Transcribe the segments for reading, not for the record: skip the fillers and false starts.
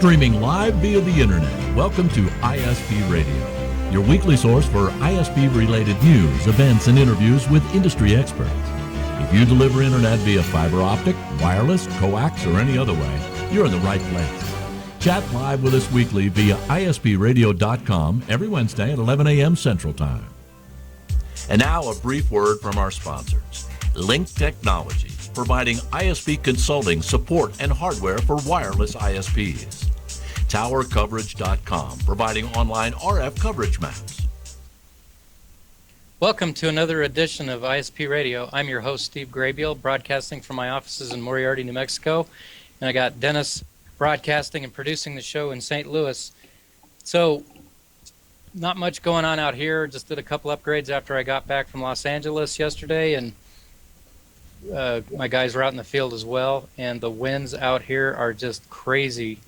Streaming live via the internet. Welcome to ISP Radio, your weekly source for ISP-related news, events, and interviews with industry experts. If you deliver internet via fiber optic, wireless, coax, or any other way, you're in the right place. Chat live with us weekly via ispradio.com every Wednesday at 11 a.m. Central Time. And now a brief word from our sponsors. Link Technologies, providing ISP consulting, support, and hardware for wireless ISPs. TowerCoverage.com, providing online RF coverage maps. Welcome to another edition of ISP Radio. I'm your host, Steve Graybiel, broadcasting from my offices in Moriarty, New Mexico. And I got Dennis broadcasting and producing the show in St. Louis. So, not much going on out here. Just did a couple upgrades after I got back from Los Angeles yesterday, and my guys were out in the field as well. And the winds out here are just crazy.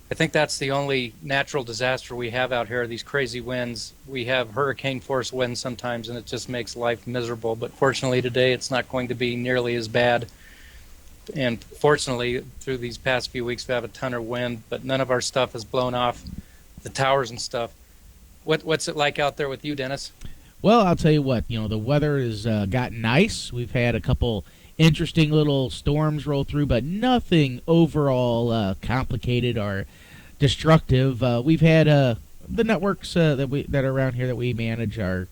I think that's the only natural disaster we have out here, these crazy winds. We have hurricane force winds sometimes, and it just makes life miserable. But fortunately today, it's not going to be nearly as bad. And fortunately, through these past few weeks, we have a ton of wind, but none of our stuff has blown off the towers and stuff. What's it like out there with you, Dennis? Well, I'll tell you what, the weather has gotten nice. We've had a couple interesting little storms roll through, but nothing overall complicated or destructive. We've had the networks that are around here that we manage are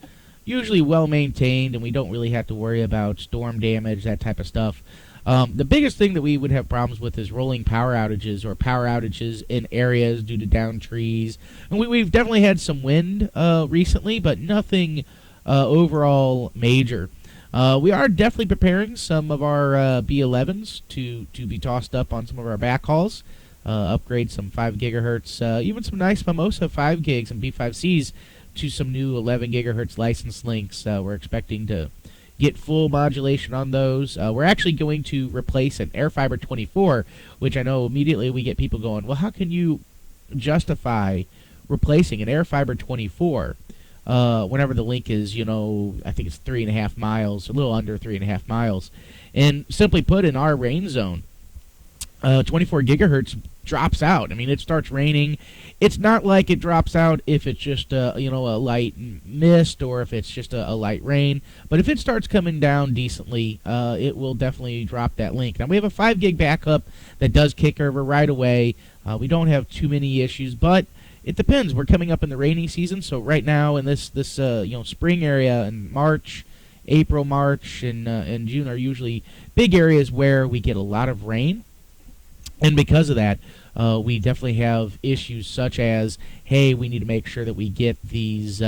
usually well maintained, and we don't really have to worry about storm damage, that type of stuff. The biggest thing that we would have problems with is rolling power outages or power outages in areas due to downed trees. And we've definitely had some wind recently, but nothing overall major. We are definitely preparing some of our B11s to be tossed up on some of our backhauls, upgrade some 5 gigahertz, even some nice Mimosa 5 gigs and B5Cs to some new 11 gigahertz license links. We're expecting to get full modulation on those. We're actually going to replace an AirFiber 24, which I know immediately we get people going, well, how can you justify replacing an AirFiber 24 whenever the link is, I think it's 3.5 miles, a little under 3.5 miles. And simply put, in our rain zone, 24 gigahertz drops out. I mean, it starts raining. It's not like it drops out if it's just a light mist or if it's just a light rain. But if it starts coming down decently, it will definitely drop that link. Now, we have a 5 gig backup that does kick over right away. We don't have too many issues, but it depends. We're coming up in the rainy season, so right now in this spring area in March, April, March, and June are usually big areas where we get a lot of rain. And because of that, we definitely have issues such as, hey, we need to make sure that we get these, we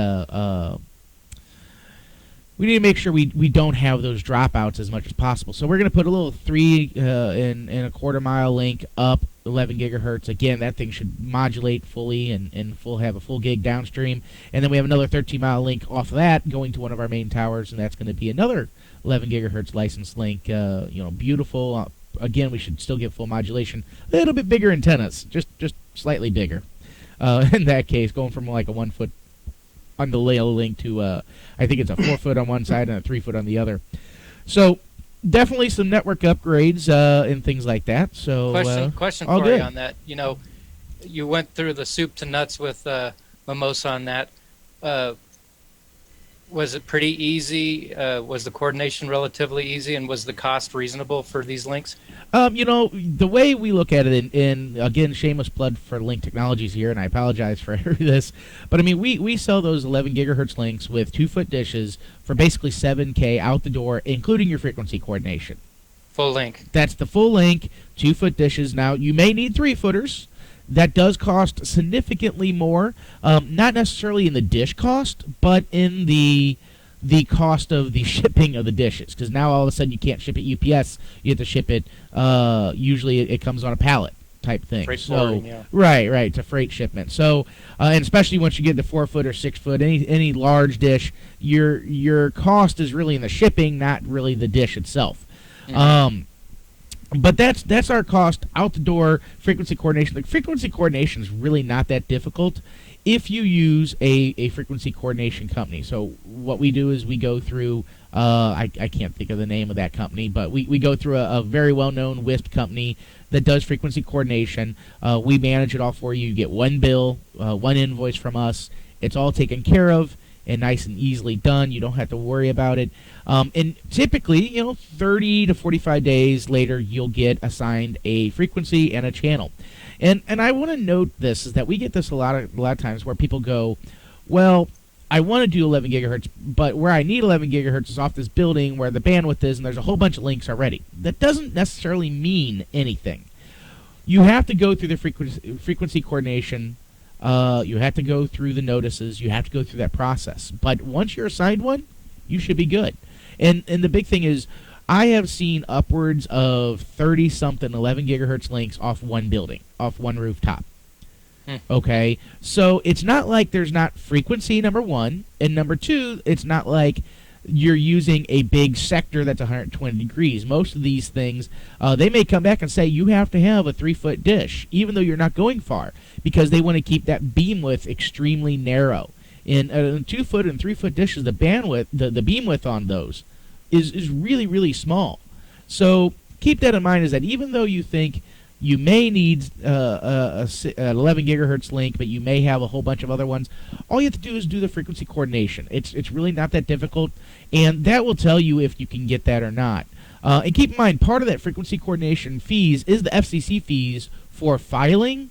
need to make sure we don't have those dropouts as much as possible. So we're going to put a little 3.25 mile link up 11 gigahertz. Again, that thing should modulate fully and have a full gig downstream. And then we have another 13-mile link off of that going to one of our main towers, and that's going to be another 11 gigahertz license link. Beautiful. Again, we should still get full modulation. A little bit bigger antennas, just slightly bigger. In that case, going from like a 1 foot on the layer link to I think it's a 4 foot on one side and a 3 foot on the other. So definitely some network upgrades and things like that. So question for you on that. You went through the soup to nuts with Mimosa on that. Was it pretty easy? Was the coordination relatively easy, and was the cost reasonable for these links? The way we look at it, and again, shameless plug for Link Technologies here, and I apologize for this, but I mean, we sell those 11 gigahertz links with 2 foot dishes for basically $7K out the door, including your frequency coordination. Full link. That's the full link, 2 foot dishes. Now, you may need 3 footers. That does cost significantly more, not necessarily in the dish cost, but in the cost of the shipping of the dishes. Because now all of a sudden you can't ship it UPS; you have to ship it. Usually it comes on a pallet type thing. Freight forwarding, yeah. Right, it's a freight shipment. So, and especially once you get to 4 foot or 6 foot, any large dish, your cost is really in the shipping, not really the dish itself. Mm-hmm. But that's our cost out the door. Frequency coordination. Like, frequency coordination is really not that difficult. if you use a frequency coordination company. So what we do is we go through, I can't think of the name of that company, but we go through a very well-known WISP company that does frequency coordination. We manage it all for you. You get one bill, one invoice from us. It's all taken care of and nice and easily done. You don't have to worry about it. And typically, 30 to 45 days later, you'll get assigned a frequency and a channel. And I want to note this, is that we get this a lot of times where people go, well, I want to do 11 gigahertz, but where I need 11 gigahertz is off this building where the bandwidth is, and there's a whole bunch of links already. That doesn't necessarily mean anything. You have to go through the frequency coordination. You have to go through the notices. You have to go through that process. But once you're assigned one, you should be good. And the big thing is, I have seen upwards of 30-something 11 gigahertz links off one building, off one rooftop. Okay? So it's not like there's not frequency, number one. And number two, it's not like you're using a big sector that's 120 degrees. Most of these things, they may come back and say you have to have a 3-foot dish, even though you're not going far, because they want to keep that beam width extremely narrow. In 2-foot and 3-foot dishes, the bandwidth, the beam width on those is really, really small. So keep that in mind, is that even though you think you may need an 11 gigahertz link, but you may have a whole bunch of other ones, all you have to do is do the frequency coordination. It's really not that difficult, and that will tell you if you can get that or not. And keep in mind, part of that frequency coordination fees is the FCC fees for filing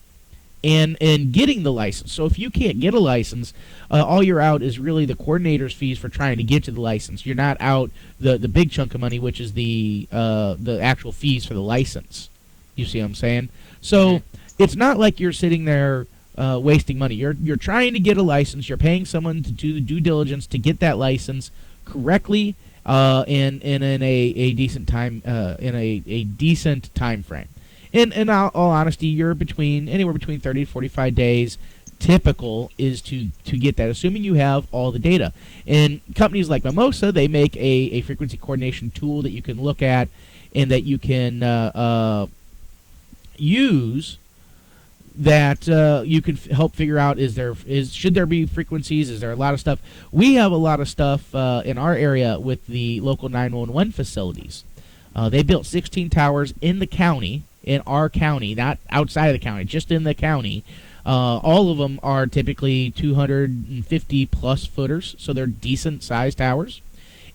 and getting the license. So if you can't get a license, all you're out is really the coordinator's fees for trying to get to the license. You're not out the big chunk of money, which is the actual fees for the license. You see what I'm saying? So it's not like you're sitting there wasting money. You're trying to get a license. You're paying someone to do the due diligence to get that license correctly and in a decent time decent time frame. In all honesty, you're anywhere between 30 to 45 days. Typical is to get that, assuming you have all the data. And companies like Mimosa, they make a frequency coordination tool that you can look at and that you can use, that you can help figure out should there be frequencies? Is there a lot of stuff? We have a lot of stuff in our area with the local 911 facilities. They built 16 towers in the county, in our county, not outside of the county, just in the county. All of them are typically 250 plus footers, so they're decent sized towers,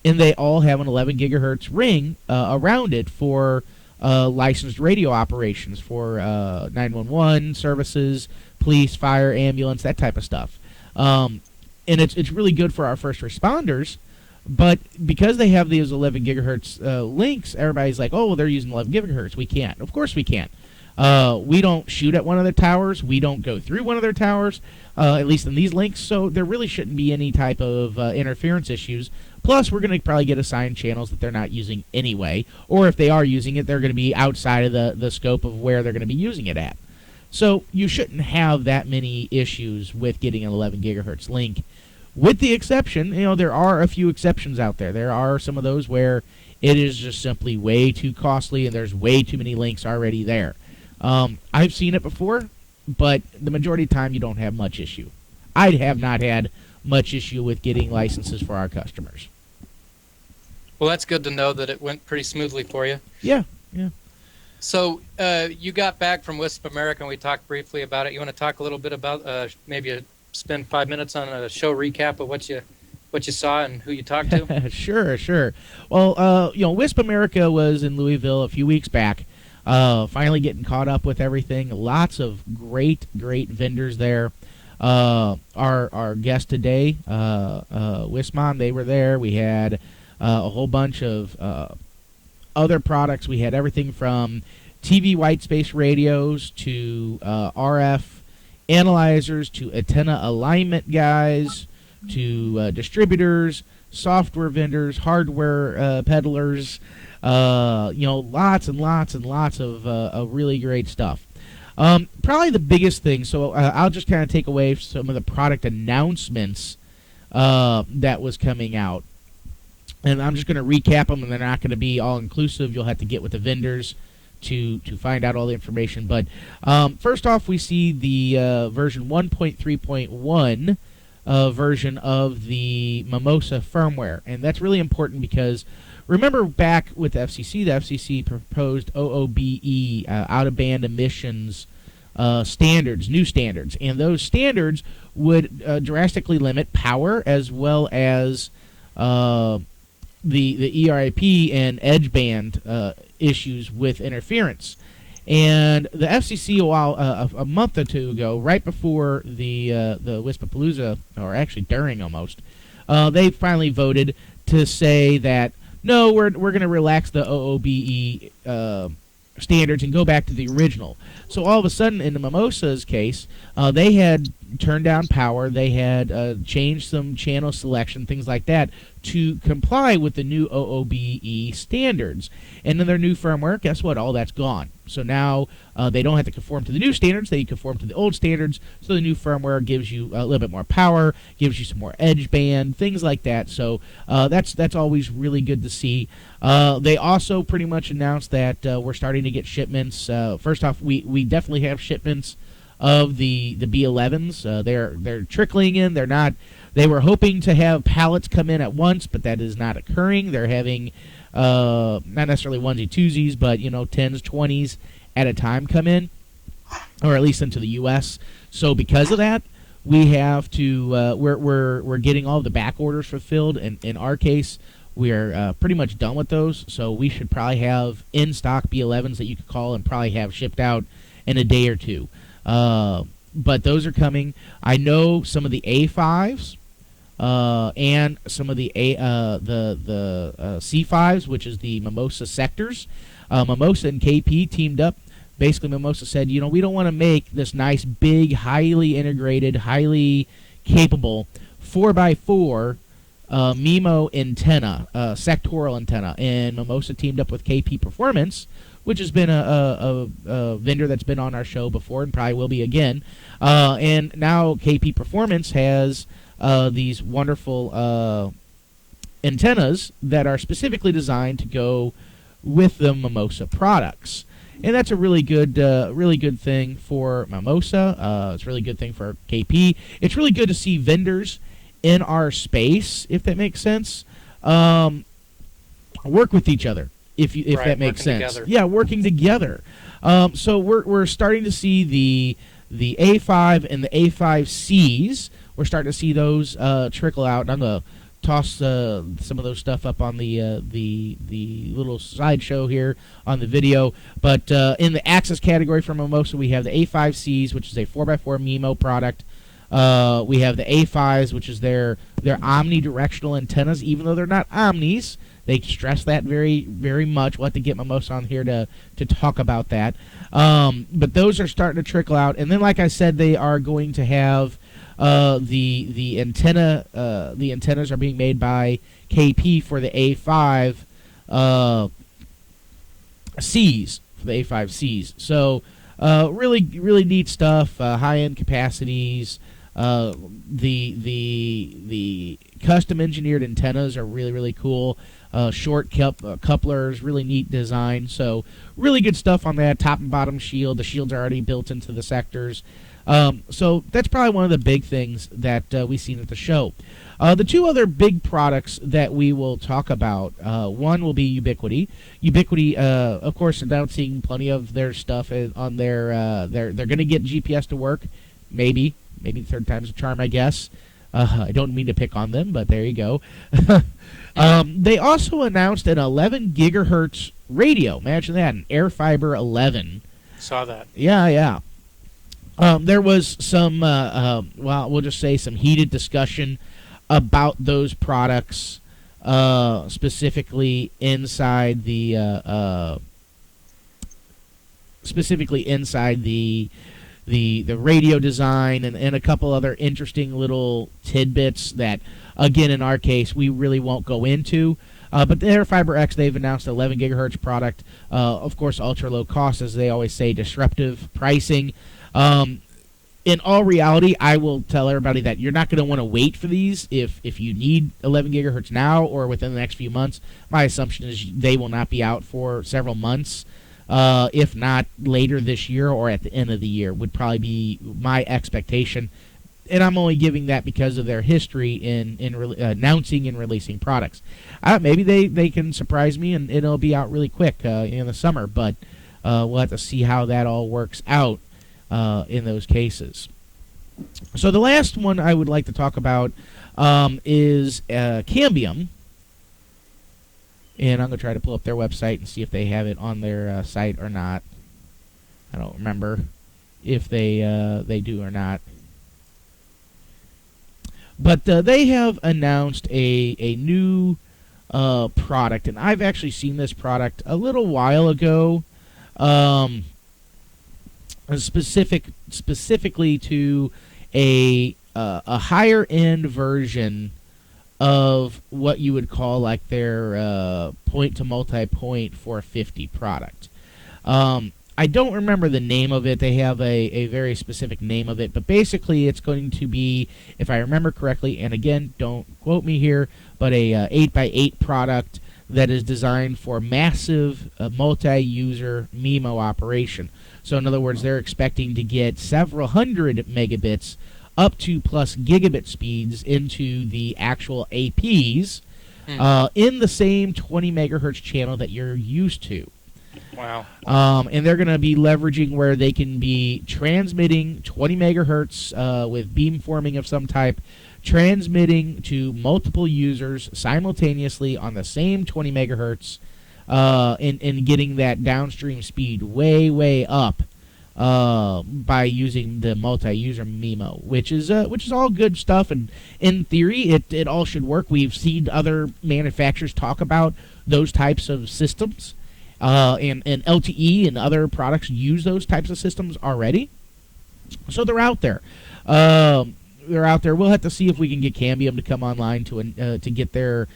and they all have an 11 gigahertz ring around it for licensed radio operations for 911 services, police, fire, ambulance, that type of stuff. And it's really good for our first responders. But because they have these 11 gigahertz links, everybody's like, oh, well, they're using 11 gigahertz. We can't. Of course we can't. We don't shoot at one of their towers. We don't go through one of their towers, at least in these links. So there really shouldn't be any type of interference issues. Plus, we're going to probably get assigned channels that they're not using anyway. Or if they are using it, they're going to be outside of the scope of where they're going to be using it at. So you shouldn't have that many issues with getting an 11 gigahertz link. With the exception, there are a few exceptions out there. There are some of those where it is just simply way too costly and there's way too many links already there. I've seen it before, but the majority of the time you don't have much issue. I have not had much issue with getting licenses for our customers. Well, that's good to know that it went pretty smoothly for you. Yeah. So you got back from WISP America, and we talked briefly about it. You want to talk a little bit about spend 5 minutes on a show recap of what you saw and who you talked to? Sure. Well, WISP America was in Louisville a few weeks back. Finally getting caught up with everything. Lots of great vendors there. Our guest today, WISPMON, they were there. We had a whole bunch of other products. We had everything from TV white space radios to RF analyzers to antenna alignment guys to distributors, software vendors, hardware peddlers. Lots and lots of really great stuff. Probably the biggest thing, so I'll just kind of take away some of the product announcements that was coming out. And I'm just going to recap them, and they're not going to be all-inclusive. You'll have to get with the vendors to find out all the information. But first off, we see the version 1.3.1 version of the Mimosa firmware, and that's really important because remember back with the FCC proposed OOBE, out-of-band emissions standards, new standards, and those standards would drastically limit power as well as the ERIP and edge band issues with interference. And the FCC a month or two ago, right before the WISPapalooza, or actually during almost, they finally voted to say that no, we're going to relax the OOBE standards and go back to the original. So all of a sudden, in the Mimosa's case, they had turned down power, they had changed some channel selection, things like that, to comply with the new OOBE standards. And in their new firmware, guess what? All that's gone. So now they don't have to conform to the new standards, they conform to the old standards, so the new firmware gives you a little bit more power, gives you some more edge band, things like that. So that's always really good to see. They also pretty much announced that we're starting to get shipments. First off, we definitely have shipments of the B11s. They're trickling in. They're not. They were hoping to have pallets come in at once, but that is not occurring. They're having not necessarily onesie twosies, but 10s, 20s at a time come in, or at least into the U.S. So because of that, we have to we're getting all the back orders fulfilled. And in our case, we're pretty much done with those. So we should probably have in stock B11s that you could call and probably have shipped out in a day or two. But those are coming. I know some of the A5s and some of the C5s, which is the Mimosa sectors. Mimosa and KP teamed up. Basically, Mimosa said, we don't want to make this nice, big, highly integrated, highly capable 4x4 MIMO antenna, sectoral antenna. And Mimosa teamed up with KP Performance, which has been a vendor that's been on our show before and probably will be again. And now KP Performance has these wonderful antennas that are specifically designed to go with the Mimosa products. And that's a really good thing for Mimosa. It's a really good thing for KP. It's really good to see vendors in our space, if that makes sense, work with each other. If right, that makes sense. Together. Yeah, working together. So we're starting to see the A5 and the A5Cs. We're starting to see those trickle out. And I'm gonna toss some of those stuff up on the little slideshow here on the video. But in the access category for Mimosa, we have the A5Cs, which is a 4x4 MIMO product. We have the A5s, which is their omnidirectional antennas, even though they're not omnis. They stress that very, very much. We'll have to get Mimosa on here to talk about that. But those are starting to trickle out. And then, like I said, they are going to have the antenna. The antennas are being made by KP for the A5 Cs, for the A5Cs. So really, really neat stuff. High-end capacities. The custom engineered antennas are really, really cool. Short couplers, really neat design. So really good stuff on that. Top and bottom shield. The shields are already built into the sectors. So that's probably one of the big things that we've seen at the show. The two other big products that we will talk about, one will be Ubiquity. Ubiquity, of course, announcing plenty of their stuff on their. They're going to get GPS to work, maybe the third time's a charm, I guess. I don't mean to pick on them, but there you go. They also announced an 11 gigahertz radio. Imagine that, an AirFiber 11. Saw that. Yeah. There was some, we'll just say some heated discussion about those products, specifically inside the radio design and a couple other interesting little tidbits that, again, in our case, we really won't go into. But their Fiberex, they've announced an 11 gigahertz product. Of course, ultra low cost, as they always say, disruptive pricing. In all reality, I will tell everybody that you're not going to want to wait for these if you need 11 gigahertz now or within the next few months. My assumption is they will not be out for several months. if not later this year or at the end of the year, would probably be my expectation. And I'm only giving that because of their history in announcing and releasing products. Maybe they can surprise me and it'll be out really quick in the summer, but we'll have to see how that all works out in those cases. So the last one I would like to talk about is Cambium. And I'm going to try to pull up their website and see if they have it on their site or not. I don't remember if they do or not. But they have announced a new product, and I've actually seen this product a little while ago, specifically to a higher end version of what you would call like their point to multi-point 450 product. I don't remember the name of it. They have a very specific name of it, but basically it's going to be, if I remember correctly, and again, don't quote me here, but a 8x8 product that is designed for massive multi-user MIMO operation. So in other words, they're expecting to get several hundred megabits up to plus gigabit speeds into the actual APs in the same 20 megahertz channel that you're used to. Wow. And they're going to be leveraging where they can be transmitting 20 megahertz with beamforming of some type, transmitting to multiple users simultaneously on the same 20 megahertz, and getting that downstream speed way up by using the multi-user MIMO, which is all good stuff. And in theory, it all should work. We've seen other manufacturers talk about those types of systems. And LTE and other products use those types of systems already. So they're out there. We'll have to see if we can get Cambium to come online to get their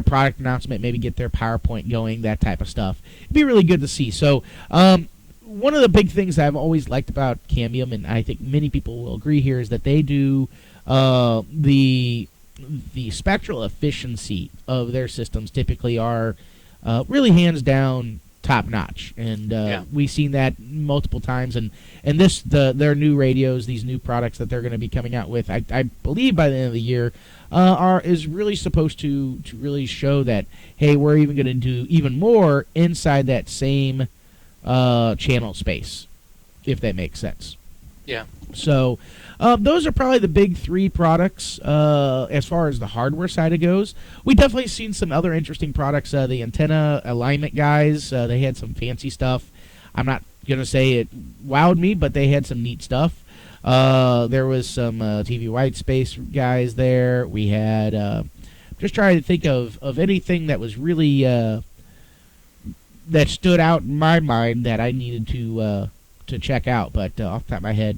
product announcement, maybe get their PowerPoint going, that type of stuff. It'd be really good to see. So one of the big things I've always liked about Cambium, and I think many people will agree here, is that they do the spectral efficiency of their systems typically are really hands down top notch, and we've seen that multiple times. And their new radios, these new products that they're going to be coming out with, I believe by the end of the year, is really supposed to really show that, hey, we're even going to do even more inside that same channel space, if that makes sense. Yeah. So those are probably the big three products as far as the hardware side of goes. We definitely seen some other interesting products. The antenna alignment guys, they had some fancy stuff. I'm not going to say it wowed me, but they had some neat stuff. There was some TV white space guys there. We had, just trying to think of anything that was really, that stood out in my mind that I needed to check out. But off the top of my head,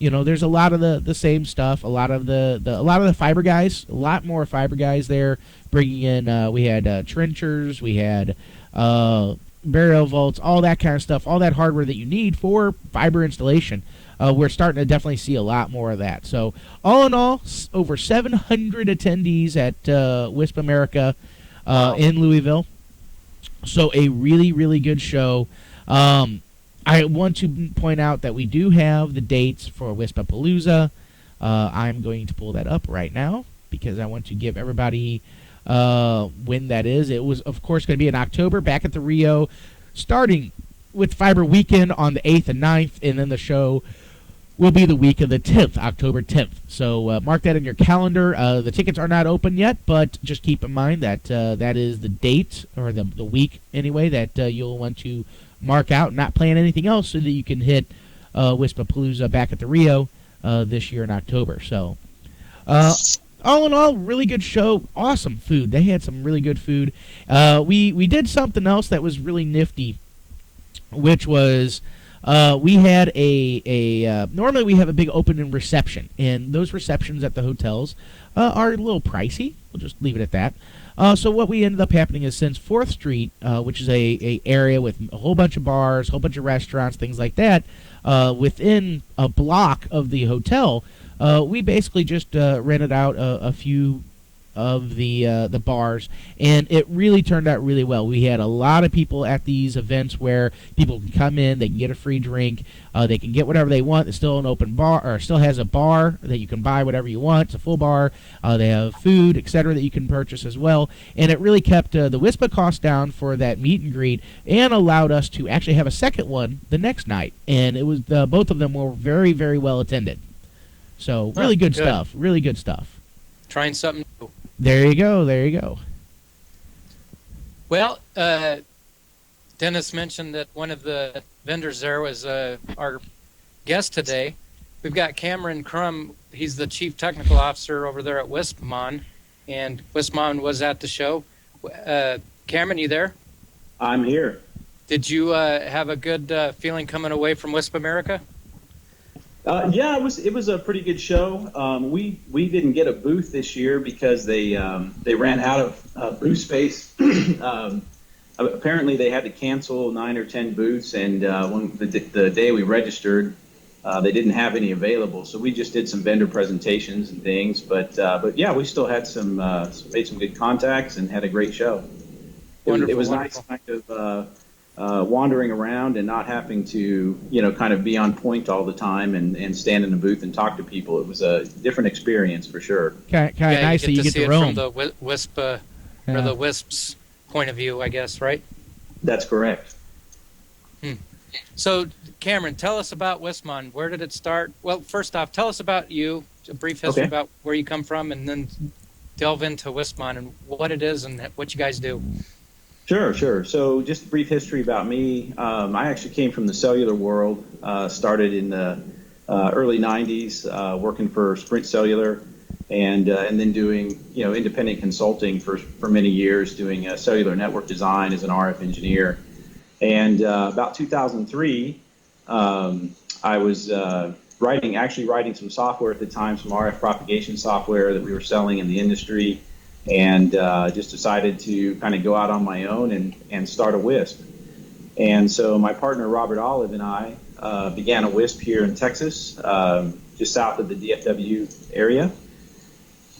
there's a lot of the same stuff. A lot of the fiber guys, a lot more fiber guys there. Bringing in, we had trenchers, we had burial vaults, all that kind of stuff, all that hardware that you need for fiber installation. We're starting to definitely see a lot more of that. So all in all, over 700 attendees at WISP America in Louisville. So a really, really good show. I want to point out that we do have the dates for WISPapalooza. I'm going to pull that up right now because I want to give everybody when that is. It was, of course, going to be in October back at the Rio, starting with Fiber Weekend on the 8th and 9th, and then the show will be the week of the 10th, October 10th. So mark that in your calendar. The tickets are not open yet, but just keep in mind that that is the date, or the week anyway, that you'll want to mark out, not plan anything else, so that you can hit WISPapalooza back at the Rio this year in October. So all in all, really good show. Awesome food. They had some really good food. We did something else that was really nifty, which was we had normally we have a big opening reception, and those receptions at the hotels are a little pricey. We'll just leave it at that. So what we ended up happening is, since 4th Street, which is a area with a whole bunch of bars, a whole bunch of restaurants, things like that, within a block of the hotel, we basically just rented out a few of the bars, and it really turned out really well. We had a lot of people at these events where people can come in, they can get a free drink, they can get whatever they want. It's still an open bar, or still has a bar that you can buy whatever you want. It's a full bar. They have food, etc., that you can purchase as well, and it really kept the WISPA cost down for that meet and greet, and allowed us to actually have a second one the next night. And it was both of them were very, very well attended. So really good stuff. Really good stuff. Trying something new. There you go. There you go. Well, Dennis mentioned that one of the vendors there was our guest today. We've got Cameron Crum. He's the Chief Technical Officer over there at WISPMON, and WISPMON was at the show. Cameron, you there? I'm here. Did you have a good feeling coming away from WISP America? Yeah, it was a pretty good show. We didn't get a booth this year because they ran out of booth space. Apparently they had to cancel 9 or 10 booths, and when the day we registered, they didn't have any available. So we just did some vendor presentations and things. But yeah, we still had made some good contacts and had a great show. It was nice kind of wandering around and not having to, kind of be on point all the time and stand in the booth and talk to people. It was a different experience for sure. Kind of nice that you get to roam. From the WISP, or the WISP's point of view, I guess, right? That's correct. So, Cameron, tell us about WISPMON. Where did it start? Well, first off, tell us about you, a brief history about where you come from, and then delve into WISPMON and what it is and what you guys do. Sure. So just a brief history about me. I actually came from the cellular world, started in the early 90s, working for Sprint Cellular, and then doing, independent consulting for many years, doing cellular network design as an RF engineer. And about 2003, I was writing some software at the time, some RF propagation software that we were selling in the industry, and just decided to kind of go out on my own and start a WISP. And so my partner, Robert Olive, and I began a WISP here in Texas, just south of the DFW area.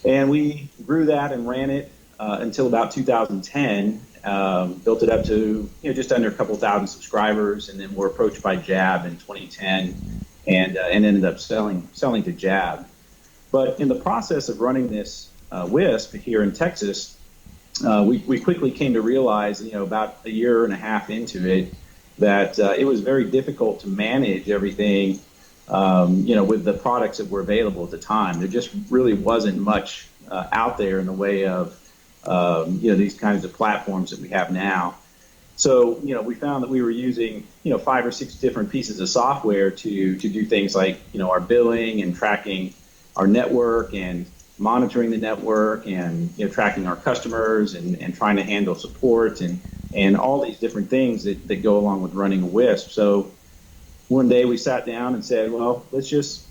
And we grew that and ran it until about 2010, built it up to just under a couple thousand subscribers, and then were approached by Jab in 2010 and ended up selling to Jab. But in the process of running this WISP here in Texas, we quickly came to realize, about a year and a half into it, that it was very difficult to manage everything, with the products that were available at the time. There just really wasn't much out there in the way of, these kinds of platforms that we have now. So, we found that we were using, 5 or 6 different pieces of software to do things like, our billing and tracking our network and monitoring the network and tracking our customers and trying to handle support and all these different things that go along with running a WISP. So one day we sat down and said, well, let's just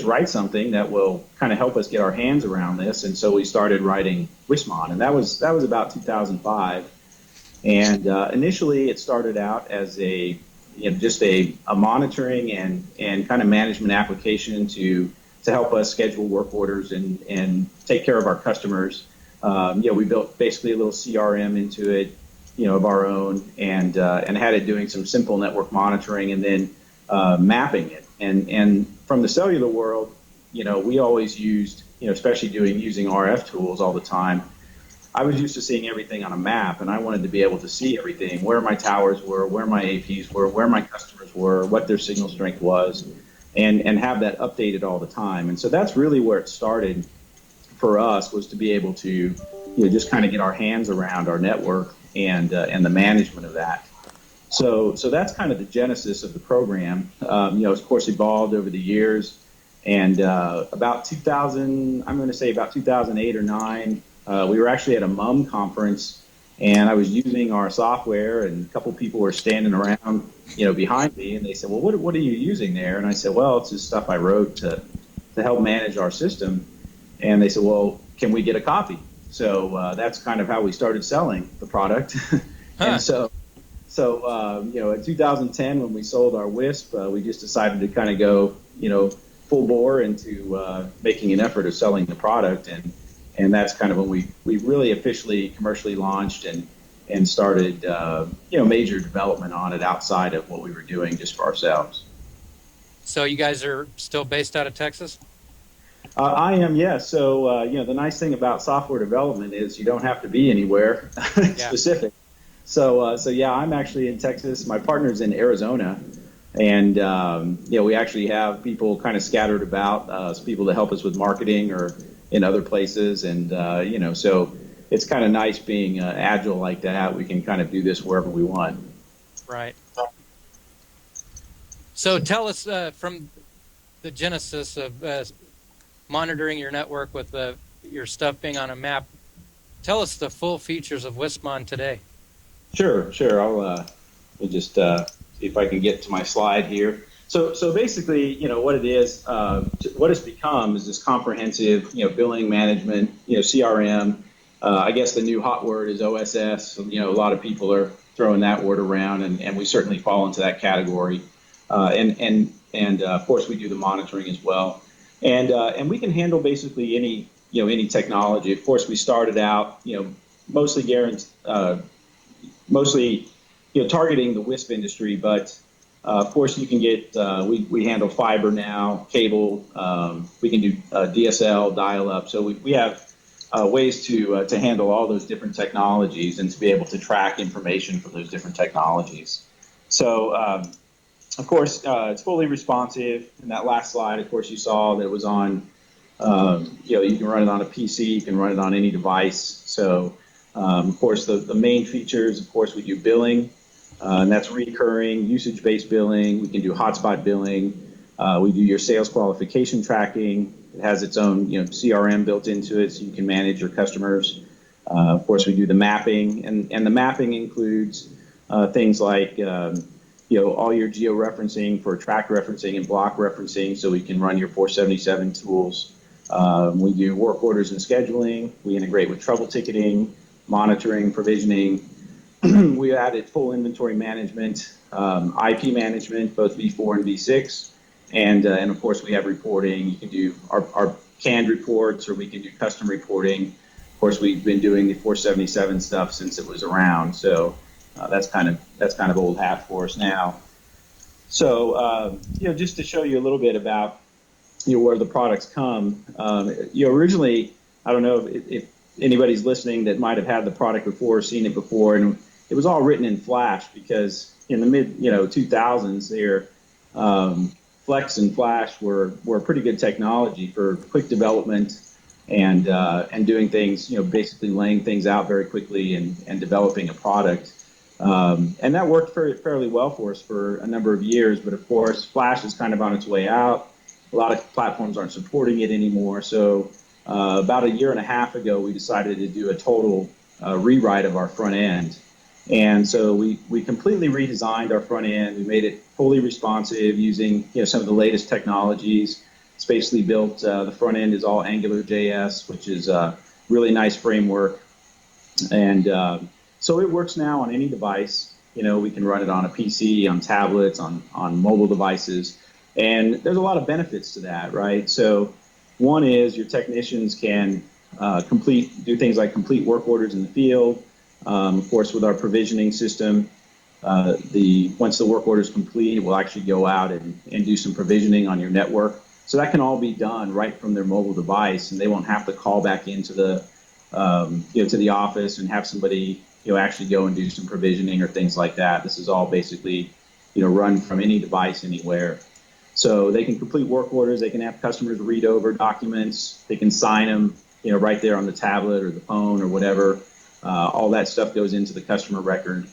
write something that will kind of help us get our hands around this. And so we started writing WISPMON, and that was about 2005. And initially it started out as just a monitoring and kind of management application to help us schedule work orders and take care of our customers. We built basically a little CRM into it, of our own, and had it doing some simple network monitoring and then mapping it. And from the cellular world, we always used, especially using RF tools all the time. I was used to seeing everything on a map, and I wanted to be able to see everything, where my towers were, where my APs were, where my customers were, what their signal strength was, and have that updated all the time. And so that's really where it started for us, was to be able to just kind of get our hands around our network and the management of that. So that's kind of the genesis of the program. Of course, evolved over the years, and about 2008 or 9, we were actually at a MUM conference, and I was using our software, and a couple people were standing around, behind me, and they said, well, what are you using there? And I said, well, it's just stuff I wrote to help manage our system. And they said, well, can we get a copy? So that's kind of how we started selling the product. And so in 2010, when we sold our WISP, we just decided to kind of go, full bore into making an effort of selling the product. and that's kind of when we really officially commercially launched and started major development on it outside of what we were doing just for ourselves. So you guys are still based out of Texas? I am, yes. So the nice thing about software development is you don't have to be anywhere specific. So yeah, I'm actually in Texas. My partner's in Arizona, and we actually have people kind of scattered about, people to help us with marketing or in other places, and so it's kind of nice being agile like that. We can kind of do this wherever we want. Right. So tell us from the genesis of monitoring your network with your stuff being on a map. Tell us the full features of WISPMON today. Sure. I'll let me just see if I can get to my slide here. So basically, what it is, what it's become is this comprehensive, billing management, CRM. I guess the new hot word is OSS. A lot of people are throwing that word around, and we certainly fall into that category. And of course, we do the monitoring as well. And we can handle basically any technology. Of course, we started out, mostly targeting the WISP industry, but of course you can get, we handle fiber now, cable, we can do DSL, dial-up. So we have ways to handle all those different technologies and to be able to track information for those different technologies. So of course, it's fully responsive. In that last slide, of course, you saw that it was on, you can run it on a PC, you can run it on any device. So, of course, the main features, of course, we do billing, and that's recurring, usage-based billing. We can do hotspot billing. We do your sales qualification tracking. It has its own, CRM built into it, so you can manage your customers. Of course, we do the mapping, and the mapping includes things like all your geo-referencing for track referencing and block referencing, so we can run your 477 tools. We do work orders and scheduling. We integrate with trouble ticketing, monitoring, provisioning. We added full inventory management, IP management, both V4 and V6, and of course we have reporting. You can do our canned reports, or we can do custom reporting. Of course, we've been doing the 477 stuff since it was around, so. That's kind of old hat for us now. So just to show you a little bit about where the products come. Originally, I don't know if anybody's listening that might have had the product before, seen it before, and it was all written in Flash because in the mid 2000s, Flex and Flash were pretty good technology for quick development and doing things, basically laying things out very quickly and developing a product. And that worked fairly well for us for a number of years, but of course, Flash is kind of on its way out. A lot of platforms aren't supporting it anymore. So about a year and a half ago, we decided to do a total rewrite of our front end. And so we completely redesigned our front end. We made it fully responsive using some of the latest technologies. It's basically built, the front end is all AngularJS, which is a really nice framework. And so it works now on any device. We can run it on a PC, on tablets, on mobile devices. And there's a lot of benefits to that, right? So one is your technicians can do things like complete work orders in the field. Of course, with our provisioning system, once the work order is complete, we'll actually go out and do some provisioning on your network. So that can all be done right from their mobile device, and they won't have to call back into the to the office and have somebody actually go and do some provisioning or things like that. This is all basically run from any device anywhere. So they can complete work orders. They can have customers read over documents. They can sign them right there on the tablet or the phone or whatever. All that stuff goes into the customer record.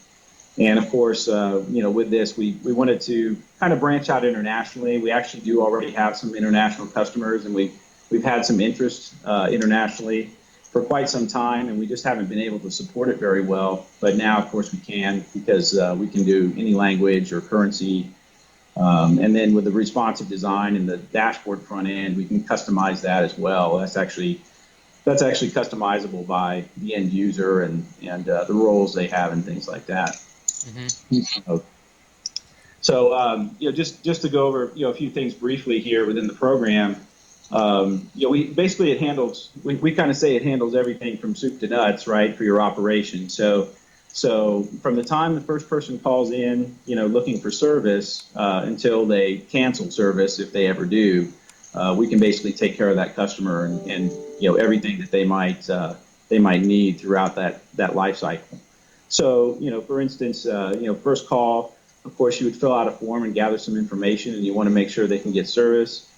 And of course, with this, we wanted to kind of branch out internationally. We actually do already have some international customers, and we've had some interest internationally for quite some time, and we just haven't been able to support it very well. But now, of course, we can, because we can do any language or currency. And then with the responsive design and the dashboard front end, we can customize that as well. That's actually customizable by the end user and the roles they have and things like that. Mm-hmm. So just to go over a few things briefly here within the program. We basically it handles. We kind of say it handles everything from soup to nuts, right, for your operation. So from the time the first person calls in, looking for service until they cancel service, if they ever do, we can basically take care of that customer and everything that they might need throughout that life cycle. So for instance, first call, of course, you would fill out a form and gather some information, and you want to make sure they can get service.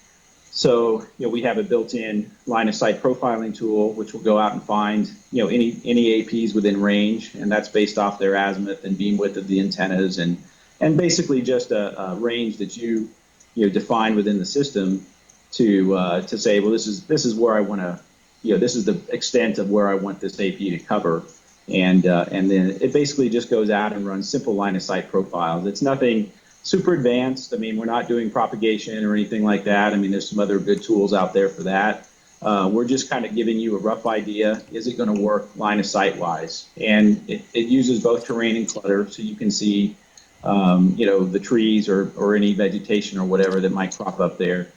So, we have a built-in line-of-sight profiling tool, which will go out and find, any APs within range, and that's based off their azimuth and beam width of the antennas, and basically just a range that you define within the system to say, well, this is where I want to, this is the extent of where I want this AP to cover, and then it basically just goes out and runs simple line-of-sight profiles. It's nothing super advanced. I mean, we're not doing propagation or anything like that. I mean, there's some other good tools out there for that. We're just kind of giving you a rough idea. Is it going to work line of sight wise? And it uses both terrain and clutter, so you can see, the trees or any vegetation or whatever that might crop up there.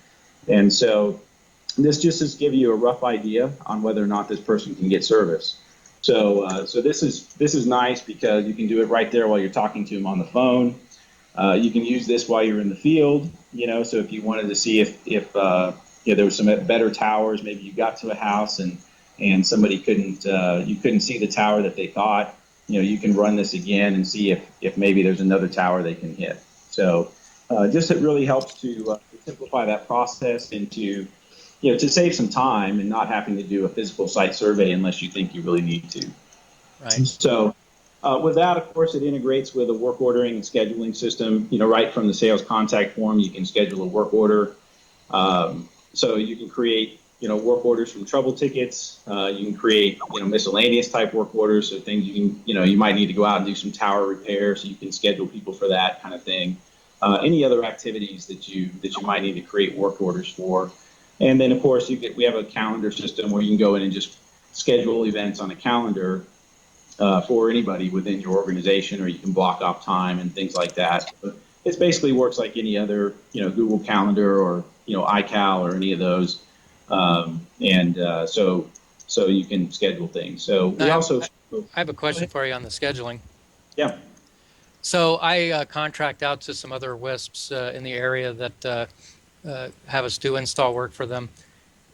And so this just is give you a rough idea on whether or not this person can get service. So this is nice because you can do it right there while you're talking to them on the phone. You can use this while you're in the field, so if you wanted to see if there were some better towers, maybe you got to a house and somebody you couldn't see the tower that they thought, you can run this again and see if maybe there's another tower they can hit. So just it really helps to simplify that process and to save some time and not having to do a physical site survey unless you think you really need to. Right. So with that, of course, it integrates with a work ordering and scheduling system. Right from the sales contact form, you can schedule a work order. So you can create, work orders from trouble tickets. You can create, miscellaneous type work orders. So things you might need to go out and do some tower repair. So you can schedule people for that kind of thing. Any other activities that you might need to create work orders for. And then, of course, we have a calendar system where you can go in and just schedule events on a calendar for anybody within your organization, or you can block off time and things like that. But it basically works like any other, Google Calendar or, iCal or any of those. So you can schedule things. So we also... I have a question for you on the scheduling. Yeah. So I contract out to some other WISPs in the area that have us do install work for them.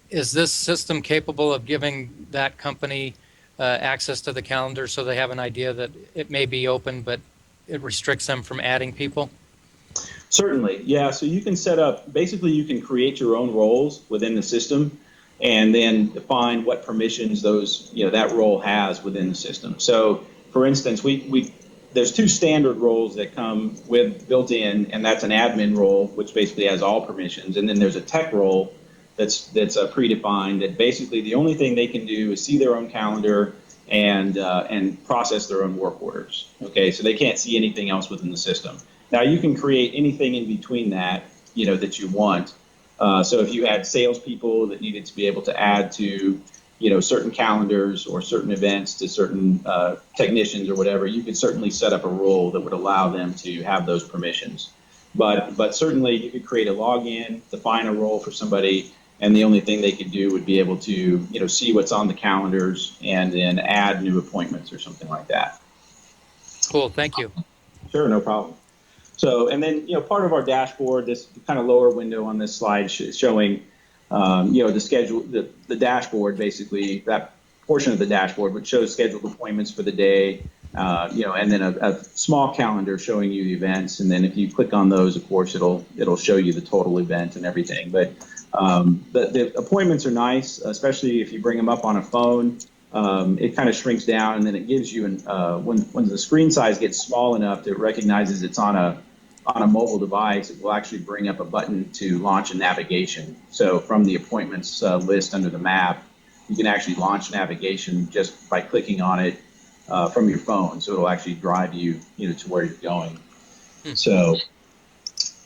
Is this system capable of giving that company access to the calendar so they have an idea that it may be open, but it restricts them from adding people? Certainly, yeah. So you can set up, basically you can create your own roles within the system and then define what permissions that role has within the system. So for instance, there's two standard roles that come with built in, and that's an admin role, which basically has all permissions. And then there's a tech role that's predefined, that basically the only thing they can do is see their own calendar and process their own work orders. Okay, so they can't see anything else within the system. Now you can create anything in between that, that you want. So if you had salespeople that needed to be able to add to, certain calendars or certain events to certain technicians or whatever, you could certainly set up a role that would allow them to have those permissions. But certainly you could create a login, define a role for somebody, and the only thing they could do would be able to, see what's on the calendars and then add new appointments or something like that. Cool, thank you. Sure, no problem. So, and then, part of our dashboard, this kind of lower window on this slide showing, the schedule, the dashboard, basically, that portion of the dashboard, which shows scheduled appointments for the day, and then a small calendar showing you the events. And then if you click on those, of course, it'll show you the total event and everything. But the appointments are nice, especially if you bring them up on a phone. It kind of shrinks down, and then it gives you when the screen size gets small enough that it recognizes it's on a mobile device, it will actually bring up a button to launch a navigation. So from the appointments list under the map, you can actually launch navigation just by clicking on it from your phone. So it'll actually drive you, to where you're going. So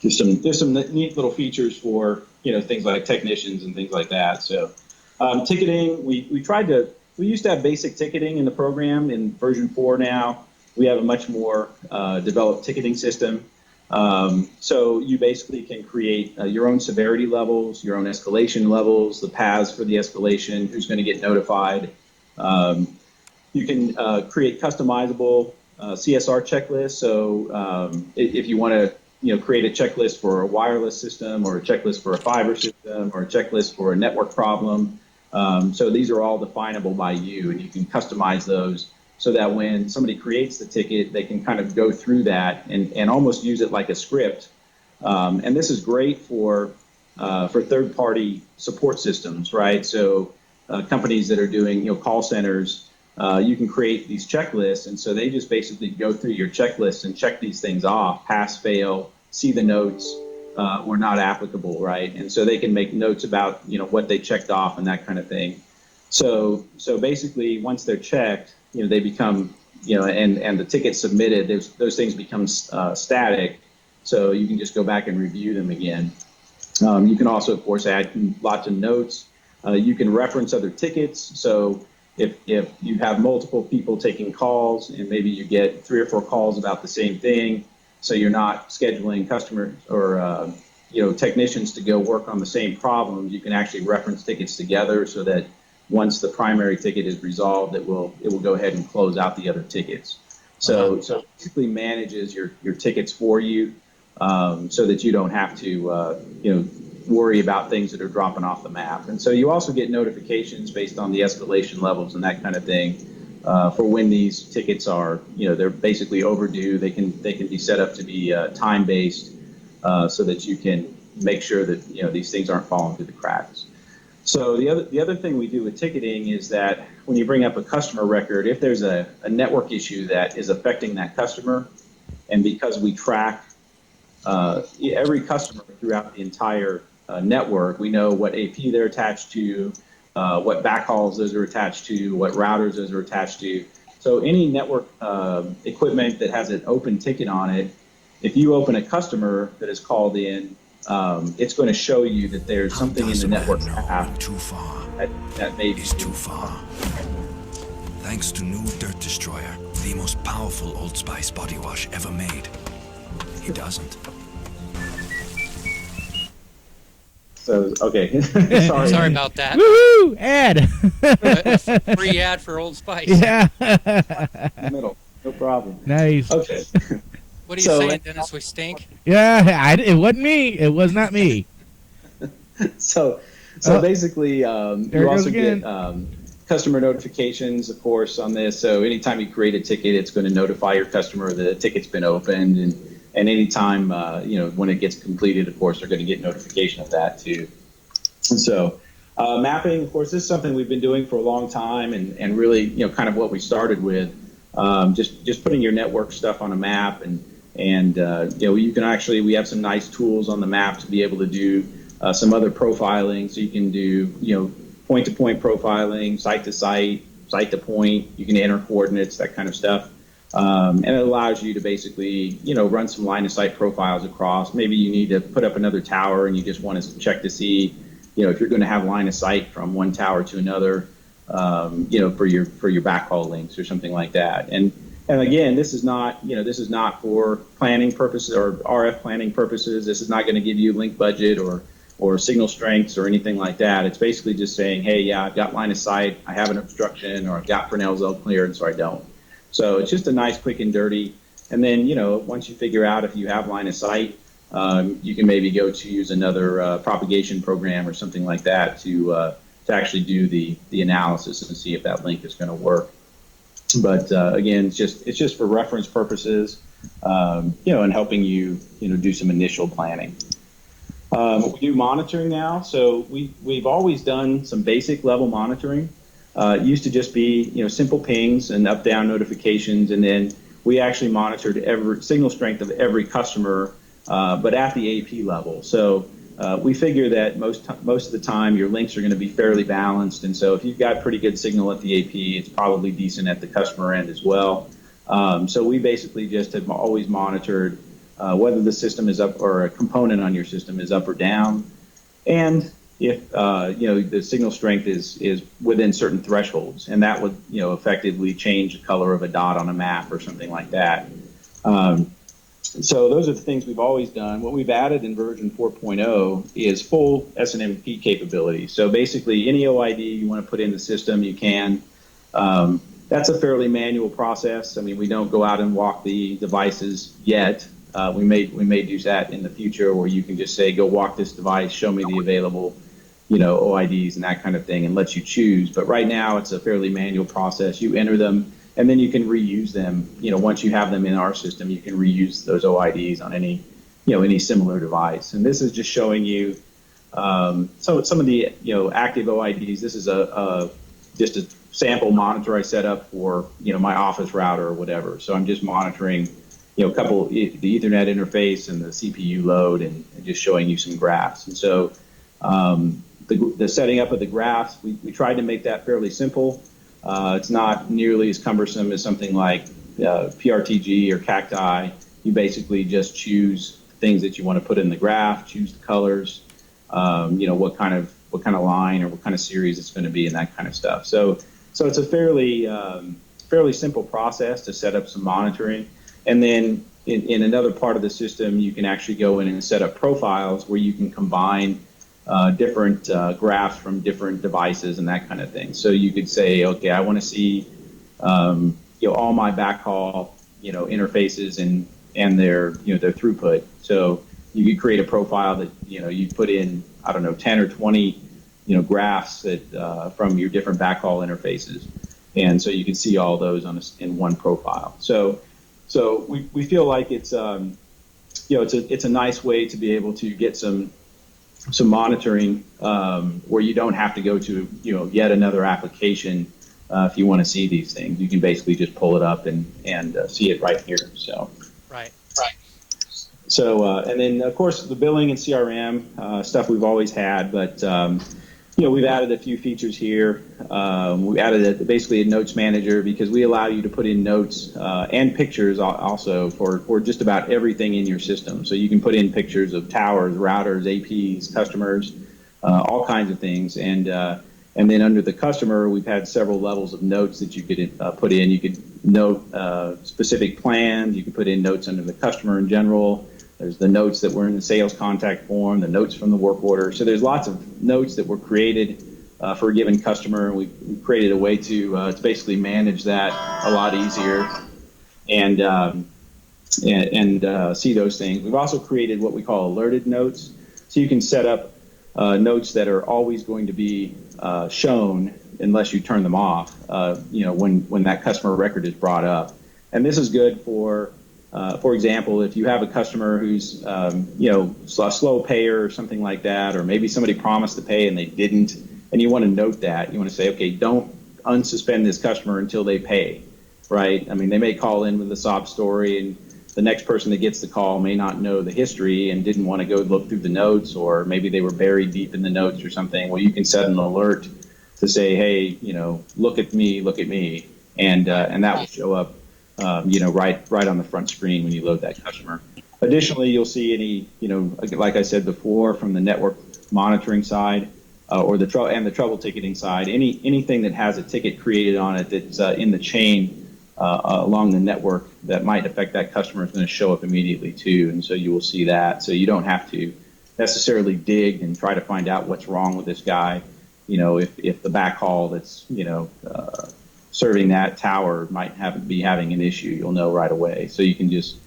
there's some neat little features for, things like technicians and things like that. So ticketing, we used to have basic ticketing in the program. In version 4 now, we have a much more developed ticketing system. So you basically can create your own severity levels, your own escalation levels, the paths for the escalation, who's going to get notified. You can create customizable CSR checklists. So if you want to, create a checklist for a wireless system, or a checklist for a fiber system, or a checklist for a network problem. So these are all definable by you, and you can customize those so that when somebody creates the ticket, they can kind of go through that and almost use it like a script. And this is great for third-party support systems, right? So companies that are doing, call centers, you can create these checklists, and so they just basically go through your checklist and check these things off, pass, fail, see the notes, or not applicable, right? And so they can make notes about, what they checked off and that kind of thing. So basically, once they're checked, they become, and the ticket submitted, those things become static, so you can just go back and review them again. You can also, of course, add lots of notes. You can reference other tickets. So if you have multiple people taking calls, and maybe you get 3 or 4 calls about the same thing, so you're not scheduling customers or technicians to go work on the same problems, you can actually reference tickets together so that once the primary ticket is resolved, it will go ahead and close out the other tickets. So it basically manages your tickets for you, so that you don't have to worry about things that are dropping off the map. And so you also get notifications based on the escalation levels and that kind of thing for when these tickets are, they're basically overdue. They can be set up to be time based, so that you can make sure that these things aren't falling through the cracks. So the other thing we do with ticketing is that when you bring up a customer record, if there's a network issue that is affecting that customer, and because we track every customer throughout the entire network, we know what AP they're attached to, what backhauls those are attached to, what routers those are attached to. So any network equipment that has an open ticket on it, if you open a customer that is called in, it's going to show you that there's something in the network path that may be too far. Thanks to new Dirt Destroyer, the most powerful Old Spice body wash ever made, he doesn't. So, okay. Sorry about that. Woohoo! Ad! A free ad for Old Spice. Yeah. In the middle. No problem. Nice. Okay. What are you saying, Dennis? We stink? Yeah, it wasn't me. It was not me. So basically, you also get customer notifications, of course, on this. So anytime you create a ticket, it's going to notify your customer that a ticket's been opened, and anytime when it gets completed, of course, they're going to get notification of that too. And so mapping, of course, this is something we've been doing for a long time, and really, kind of what we started with, just putting your network stuff on a map, and you can actually, we have some nice tools on the map to be able to do some other profiling. So you can do, point-to-point profiling, site-to-site, site-to-point. You can enter coordinates, that kind of stuff. And it allows you to basically, run some line-of-sight profiles across. Maybe you need to put up another tower, and you just want to check to see, if you're going to have line-of-sight from one tower to another, for your backhaul links or something like that. And again, this is not for planning purposes or RF planning purposes. This is not going to give you link budget or signal strengths or anything like that. It's basically just saying, hey, yeah, I've got line of sight, I have an obstruction, or I've got Fresnel's L clearance, or I don't. So it's just a nice, quick and dirty. And then, once you figure out if you have line of sight, you can maybe go to use another propagation program or something like that to actually do the analysis and see if that link is going to work. But again, it's just for reference purposes, and helping you, do some initial planning. We do monitoring now, so we've always done some basic level monitoring. It used to just be, simple pings and up-down notifications, and then we actually monitored every signal strength of every customer, but at the AP level. So we figure that most of the time your links are going to be fairly balanced, and so if you've got pretty good signal at the AP, it's probably decent at the customer end as well. So we basically just have always monitored whether the system is up, or a component on your system is up or down, and if the signal strength is within certain thresholds, and that would effectively change the color of a dot on a map or something like that. So those are the things we've always done. What we've added in version 4.0 is full SNMP capability. So basically, any OID you want to put in the system, you can. That's a fairly manual process. I mean, we don't go out and walk the devices yet. We may do that in the future, where you can just say, go walk this device, show me the available, OIDs and that kind of thing, and let you choose. But right now, it's a fairly manual process. You enter them, and then you can reuse them. Once you have them in our system, you can reuse those OIDs on any similar device. And this is just showing you some of the active OIDs. This is just a sample monitor I set up for my office router or whatever. So I'm just monitoring the Ethernet interface and the CPU load, and just showing you some graphs. And so the setting up of the graphs, we tried to make that fairly simple. It's not nearly as cumbersome as something like PRTG or Cacti. You basically just choose things that you want to put in the graph, choose the colors, what kind of line or what kind of series it's going to be, and that kind of stuff. So it's a fairly simple process to set up some monitoring. And then in another part of the system, you can actually go in and set up profiles where you can combine different graphs from different devices and that kind of thing. So you could say, okay, I want to see all my backhaul interfaces and their their throughput. So you could create a profile that you put in, I don't know, 10 or 20 graphs that from your different backhaul interfaces, and so you can see all those in one profile. So we feel like it's it's a nice way to be able to get some monitoring where you don't have to go to yet another application if you want to see these things. You can basically just pull it up and see it right here. So Right. So and then of course the billing and CRM stuff we've always had, but we've added a few features here. We added basically a notes manager, because we allow you to put in notes and pictures also for just about everything in your system. So you can put in pictures of towers, routers, APs, customers, all kinds of things. And then under the customer, we've had several levels of notes that you could put in. You could note specific plans. You could put in notes under the customer in general. There's the notes that were in the sales contact form, the notes from the work order. So there's lots of notes that were created for a given customer. We created a way to basically manage that a lot easier and see those things. We've also created what we call alerted notes. So you can set up notes that are always going to be shown unless you turn them off, when that customer record is brought up. And this is good for example, if you have a customer who's, a slow payer or something like that, or maybe somebody promised to pay and they didn't, and you want to note that, you want to say, okay, don't unsuspend this customer until they pay, right? I mean, they may call in with a sob story, and the next person that gets the call may not know the history and didn't want to go look through the notes, or maybe they were buried deep in the notes or something. Well, you can set an alert to say, hey, look at me, and that will show up right on the front screen when you load that customer. Additionally, you'll see any, like I said before, from the network monitoring side or the trouble ticketing side, anything that has a ticket created on it that's in the chain along the network that might affect that customer is going to show up immediately too, and so you will see that. So you don't have to necessarily dig and try to find out what's wrong with this guy. If the backhaul that's serving that tower might be having an issue, you'll know right away. So you can just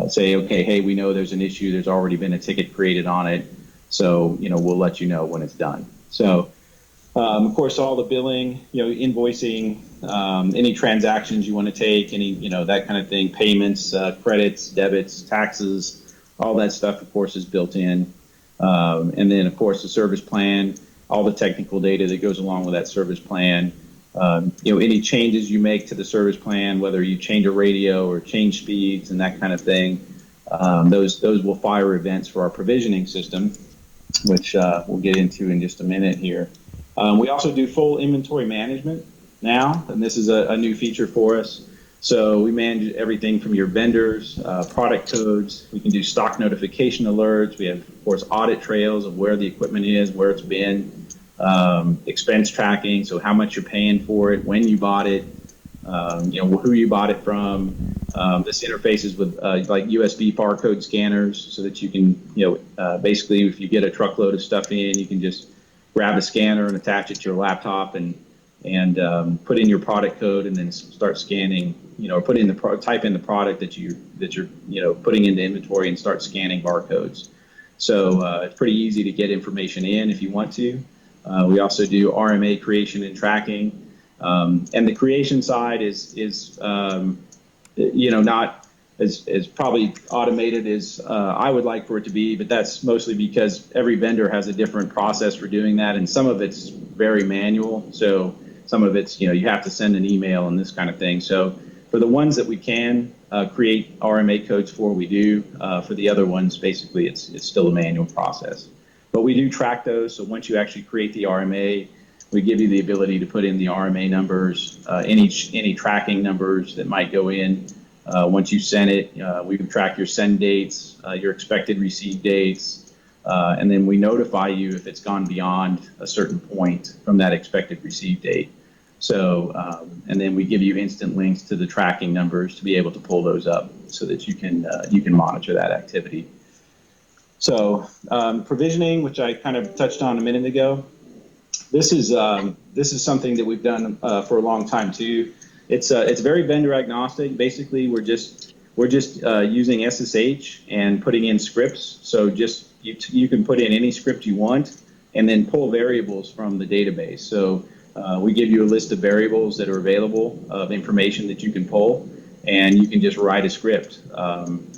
say, okay, hey, we know there's an issue. There's already been a ticket created on it. So, we'll let you know when it's done. So, of course, all the billing, invoicing, any transactions you want to take, any, that kind of thing, payments, credits, debits, taxes, all that stuff, of course, is built in. And then, of course, the service plan, all the technical data that goes along with that service plan. Any changes you make to the service plan, whether you change a radio or change speeds and that kind of thing, those will fire events for our provisioning system, which we'll get into in just a minute here. We also do full inventory management now, and this is a new feature for us. So we manage everything from your vendors, product codes. We can do stock notification alerts. We have, of course, audit trails of where the equipment is, where it's been. Expense tracking, so how much you're paying for it, when you bought it, who you bought it from, This interfaces with like USB barcode scanners so that you can, basically if you get a truckload of stuff in, you can just grab a scanner and attach it to your laptop and put in your product code and then start scanning, or put in type in the product that you're putting into inventory and start scanning barcodes. So it's pretty easy to get information in if you want to. We also do RMA creation and tracking, and the creation side is not as probably automated as I would like for it to be, but that's mostly because every vendor has a different process for doing that, and some of it's very manual. So some of it's, you have to send an email and this kind of thing. So for the ones that we can create RMA codes for, we do. For the other ones, basically, it's still a manual process. But we do track those. So once you actually create the RMA, we give you the ability to put in the RMA numbers, any tracking numbers that might go in. Once you send it, we can track your send dates, your expected receive dates, and then we notify you if it's gone beyond a certain point from that expected receive date. So, and then we give you instant links to the tracking numbers to be able to pull those up so that you can monitor that activity. So, provisioning, which I kind of touched on a minute ago, this is something that we've done for a long time too. It's very vendor agnostic. Basically, we're just using SSH and putting in scripts. So just you can put in any script you want and then pull variables from the database. So we give you a list of variables that are available of information that you can pull, and you can just write a script.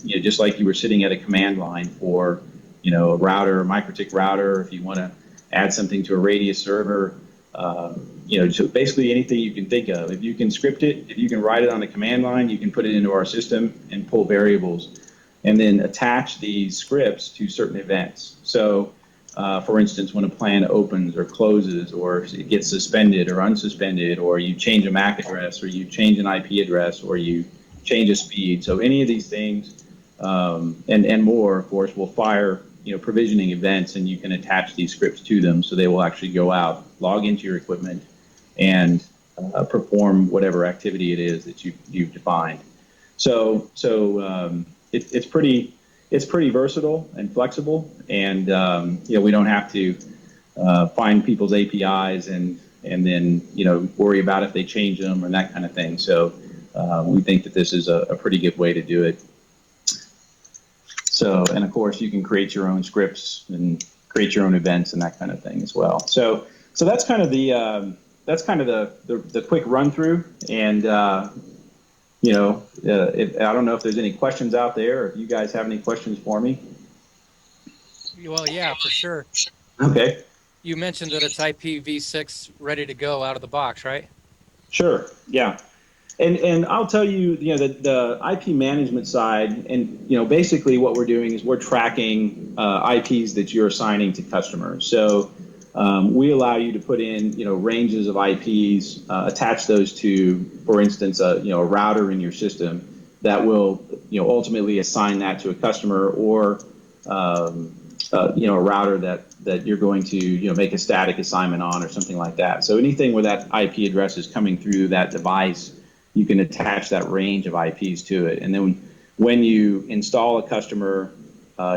Just like you were sitting at a command line for a router, a MikroTik router, if you want to add something to a Radius server. So basically anything you can think of. If you can script it, if you can write it on a command line, you can put it into our system and pull variables and then attach these scripts to certain events. So, for instance, when a plan opens or closes or it gets suspended or unsuspended, or you change a MAC address or you change an IP address or you change a speed. So any of these things and more, of course, will fire provisioning events, and you can attach these scripts to them so they will actually go out, log into your equipment, and perform whatever activity it is that you've defined. So it's pretty versatile and flexible, and we don't have to find people's APIs and then worry about if they change them or that kind of thing. So we think that this is a pretty good way to do it. So, and of course, you can create your own scripts and create your own events and that kind of thing as well. So that's kind of the quick run through. And I don't know if there's any questions out there, or if you guys have any questions for me. Well, yeah, for sure. Okay. You mentioned that it's IPv6 ready to go out of the box, right? Sure. Yeah. And I'll tell you, the IP management side, and basically what we're doing is we're tracking IPs that you're assigning to customers. So we allow you to put in ranges of IPs, attach those to, for instance, a router in your system that will ultimately assign that to a customer, or a router that you're going to make a static assignment on or something like that. So anything where that IP address is coming through that device, you can attach that range of IPs to it. And then when you install a customer,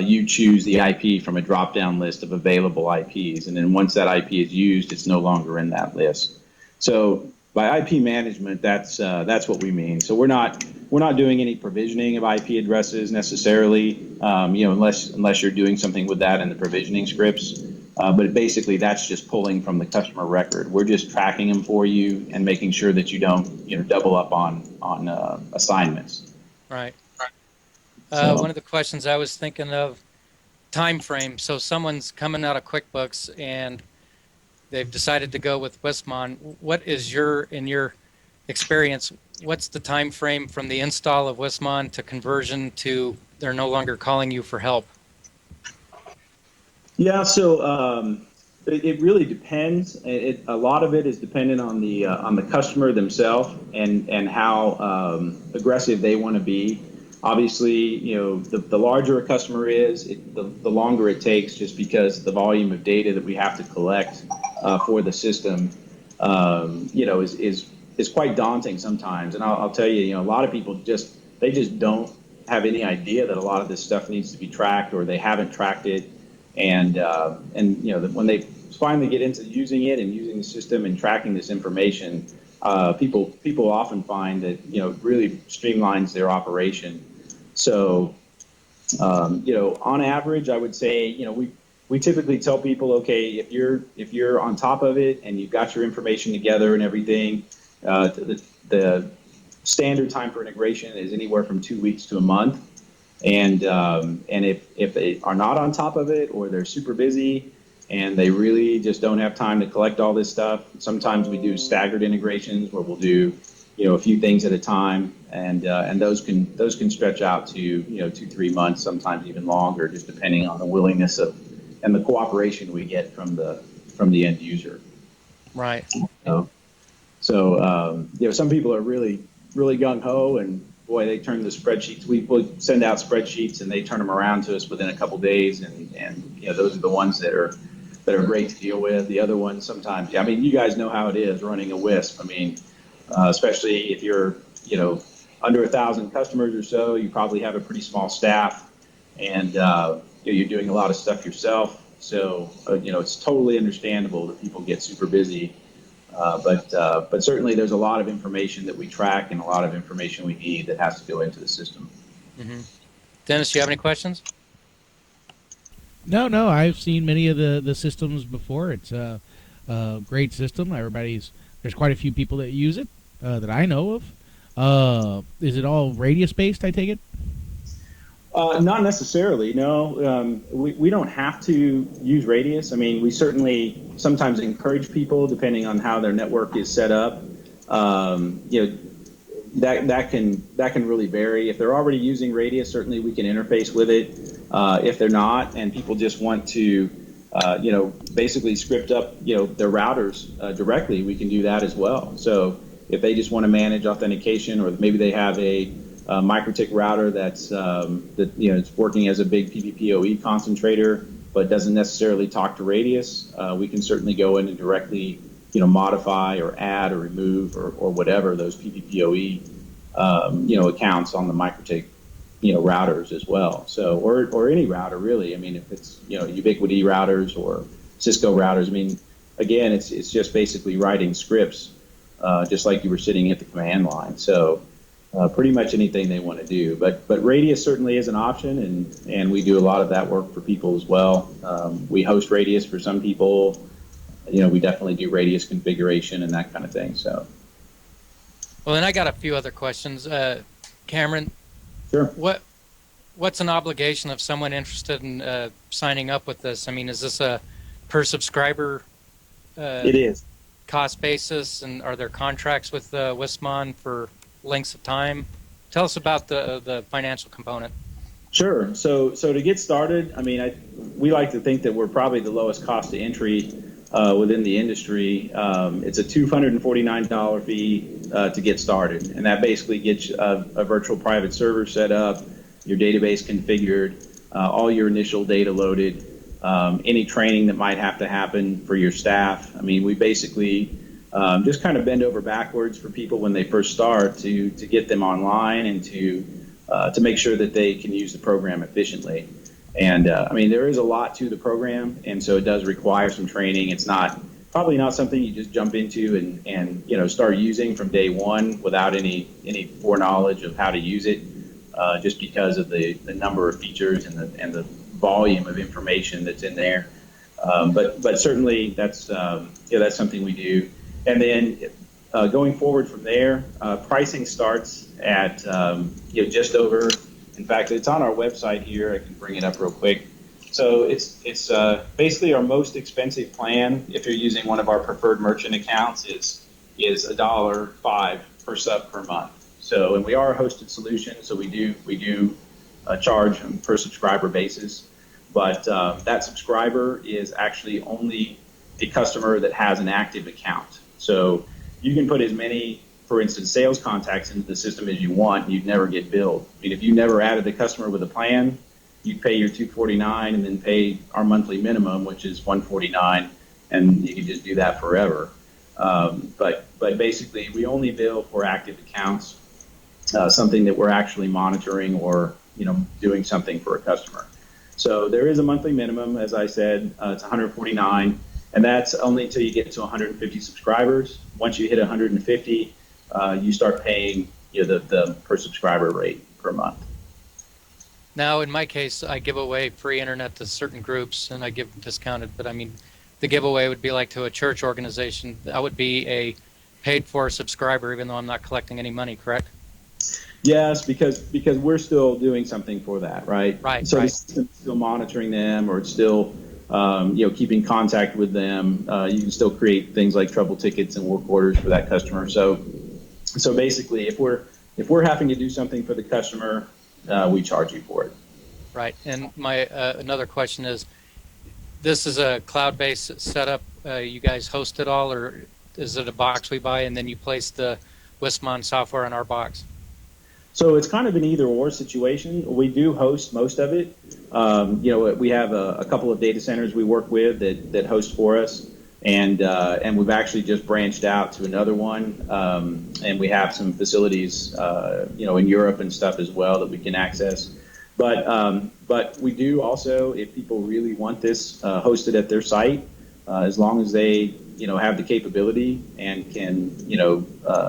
you choose the IP from a drop-down list of available IPs. And then once that IP is used, it's no longer in that list. So by IP management, that's what we mean. So we're not doing any provisioning of IP addresses necessarily, unless you're doing something with that in the provisioning scripts. But basically, that's just pulling from the customer record. We're just tracking them for you and making sure that you don't, double up on assignments. Right. One of the questions I was thinking of, time frame. So someone's coming out of QuickBooks and they've decided to go with WISPMON. What is in your experience, what's the time frame from the install of WISPMON to conversion to they're no longer calling you for help? Yeah, so it really depends. A lot of it is dependent on the customer themselves and how aggressive they want to be. Obviously, the larger a customer is, the longer it takes, just because the volume of data that we have to collect for the system, is quite daunting sometimes. And I'll tell you, a lot of people just they just don't have any idea that a lot of this stuff needs to be tracked, or they haven't tracked it. And when they finally get into using it and using the system and tracking this information, people often find that it really streamlines their operation. So on average, I would say we typically tell people, okay, if you're on top of it and you've got your information together and everything, the standard time for integration is anywhere from 2 weeks to a month. And if they are not on top of it, or they're super busy and they really just don't have time to collect all this stuff, sometimes we do staggered integrations where we'll do a few things at a time, and those can stretch out to 2-3 months, sometimes even longer, just depending on the willingness of and the cooperation we get from the end user. Right. So some people are really gung ho, and boy, they turn the spreadsheets. We send out spreadsheets, and they turn them around to us within a couple days, and those are the ones that are great to deal with. The other ones sometimes, you guys know how it is running a WISP. Especially if you're under 1,000 customers or so, you probably have a pretty small staff, and you're doing a lot of stuff yourself. So it's totally understandable that people get super busy. But certainly there's a lot of information that we track and a lot of information we need that has to go into the system. Mm-hmm. Dennis, do you have any questions? No, I've seen many of the systems before. It's a great system. There's quite a few people that use it that I know of. Is it all radius based, I take it? Not necessarily, no. We don't have to use radius. We certainly sometimes encourage people, depending on how their network is set up. That can really vary. If they're already using radius, certainly we can interface with it. If they're not, and people just want to, basically script up, their routers directly, we can do that as well. So if they just want to manage authentication, or maybe they have a MikroTik router that's it's working as a big PPPoE concentrator, but doesn't necessarily talk to radius, we can certainly go in and directly modify or add or remove or whatever those PPPoE accounts on the MikroTik routers as well. So or any router really. If it's Ubiquiti routers or Cisco routers, again, it's just basically writing scripts just like you were sitting at the command line. So pretty much anything they want to do, but radius certainly is an option, and we do a lot of that work for people as well. We host radius for some people. We definitely do radius configuration and that kind of thing. So, well, then I got a few other questions. Cameron, sure. What's an obligation of someone interested in signing up with this? Is this a per subscriber? It is. Cost basis, and are there contracts with WISPMON for lengths of time? Tell us about the financial component. Sure. So to get started, we like to think that we're probably the lowest cost to entry within the industry. It's a $249 fee to get started, and that basically gets a virtual private server set up, your database configured, all your initial data loaded, any training that might have to happen for your staff. We basically just kind of bend over backwards for people when they first start to get them online and to make sure that they can use the program efficiently. And there is a lot to the program, and so it does require some training. It's probably not something you just jump into and start using from day one without any foreknowledge of how to use it, just because of the number of features and the volume of information that's in there. But certainly that's something we do. And then going forward from there, pricing starts at just over. In fact, it's on our website here. I can bring it up real quick. So it's basically our most expensive plan, if you're using one of our preferred merchant accounts, is $1.05 per sub per month. So, and we are a hosted solution, so we do charge on per subscriber basis. But that subscriber is actually only a customer that has an active account. So you can put as many, for instance, sales contacts into the system as you want, you'd never get billed. If you never added the customer with a plan, you'd pay your $249 and then pay our monthly minimum, which is $149, and you can just do that forever. But basically, we only bill for active accounts. something that we're actually monitoring or doing something for a customer. So there is a monthly minimum, as I said, it's $149, and that's only until you get to 150 subscribers. Once you hit 150, you start paying the per subscriber rate per month. Now, in my case, I give away free internet to certain groups, and I give discounted. But I mean, the giveaway would be like to a church organization. That would be a paid-for subscriber, even though I'm not collecting any money. Correct? Yes, because we're still doing something for that, right? Right. So right. the system's still monitoring them, or it's still keeping contact with them. You can still create things like trouble tickets and work orders for that customer. So basically, if we're having to do something for the customer, we charge you for it. Right. And my another question is, this is a cloud-based setup. You guys host it all, or is it a box we buy and then you place the WISPMON software in our box? So it's kind of an either-or situation. We do host most of it. We have a couple of data centers we work with that host for us, and we've actually just branched out to another one, and we have some facilities, in Europe and stuff as well that we can access. But we do also, if people really want this hosted at their site, as long as they have the capability and can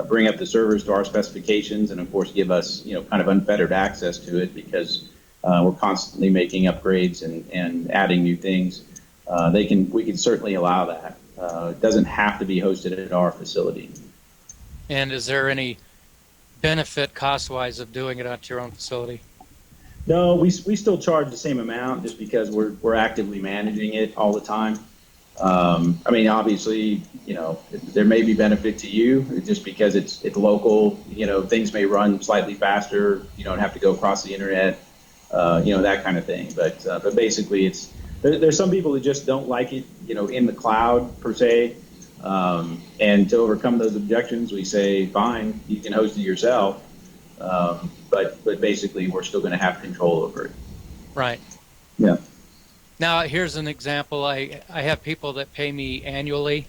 bring up the servers to our specifications, and of course give us kind of unfettered access to it, because we're constantly making upgrades and adding new things. We can certainly allow that. It doesn't have to be hosted at our facility. And is there any benefit cost-wise of doing it at your own facility? No, we still charge the same amount, just because we're actively managing it all the time. I mean, obviously, there may be benefit to you just because it's local. Things may run slightly faster. You don't have to go across the internet. That kind of thing. But basically, there's some people that just don't like it, in the cloud per se. And to overcome those objections, we say, fine, you can host it yourself. But basically, we're still going to have control over it. Right. Yeah. Now, here's an example. I have people that pay me annually,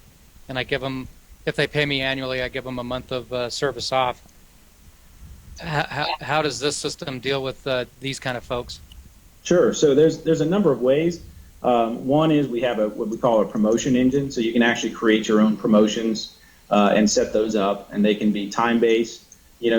and I give them, if they pay me annually, I give them a month of service off. How does this system deal with these kind of folks? Sure. So there's a number of ways. One is we have what we call a promotion engine, so you can actually create your own promotions and set those up, and they can be time-based.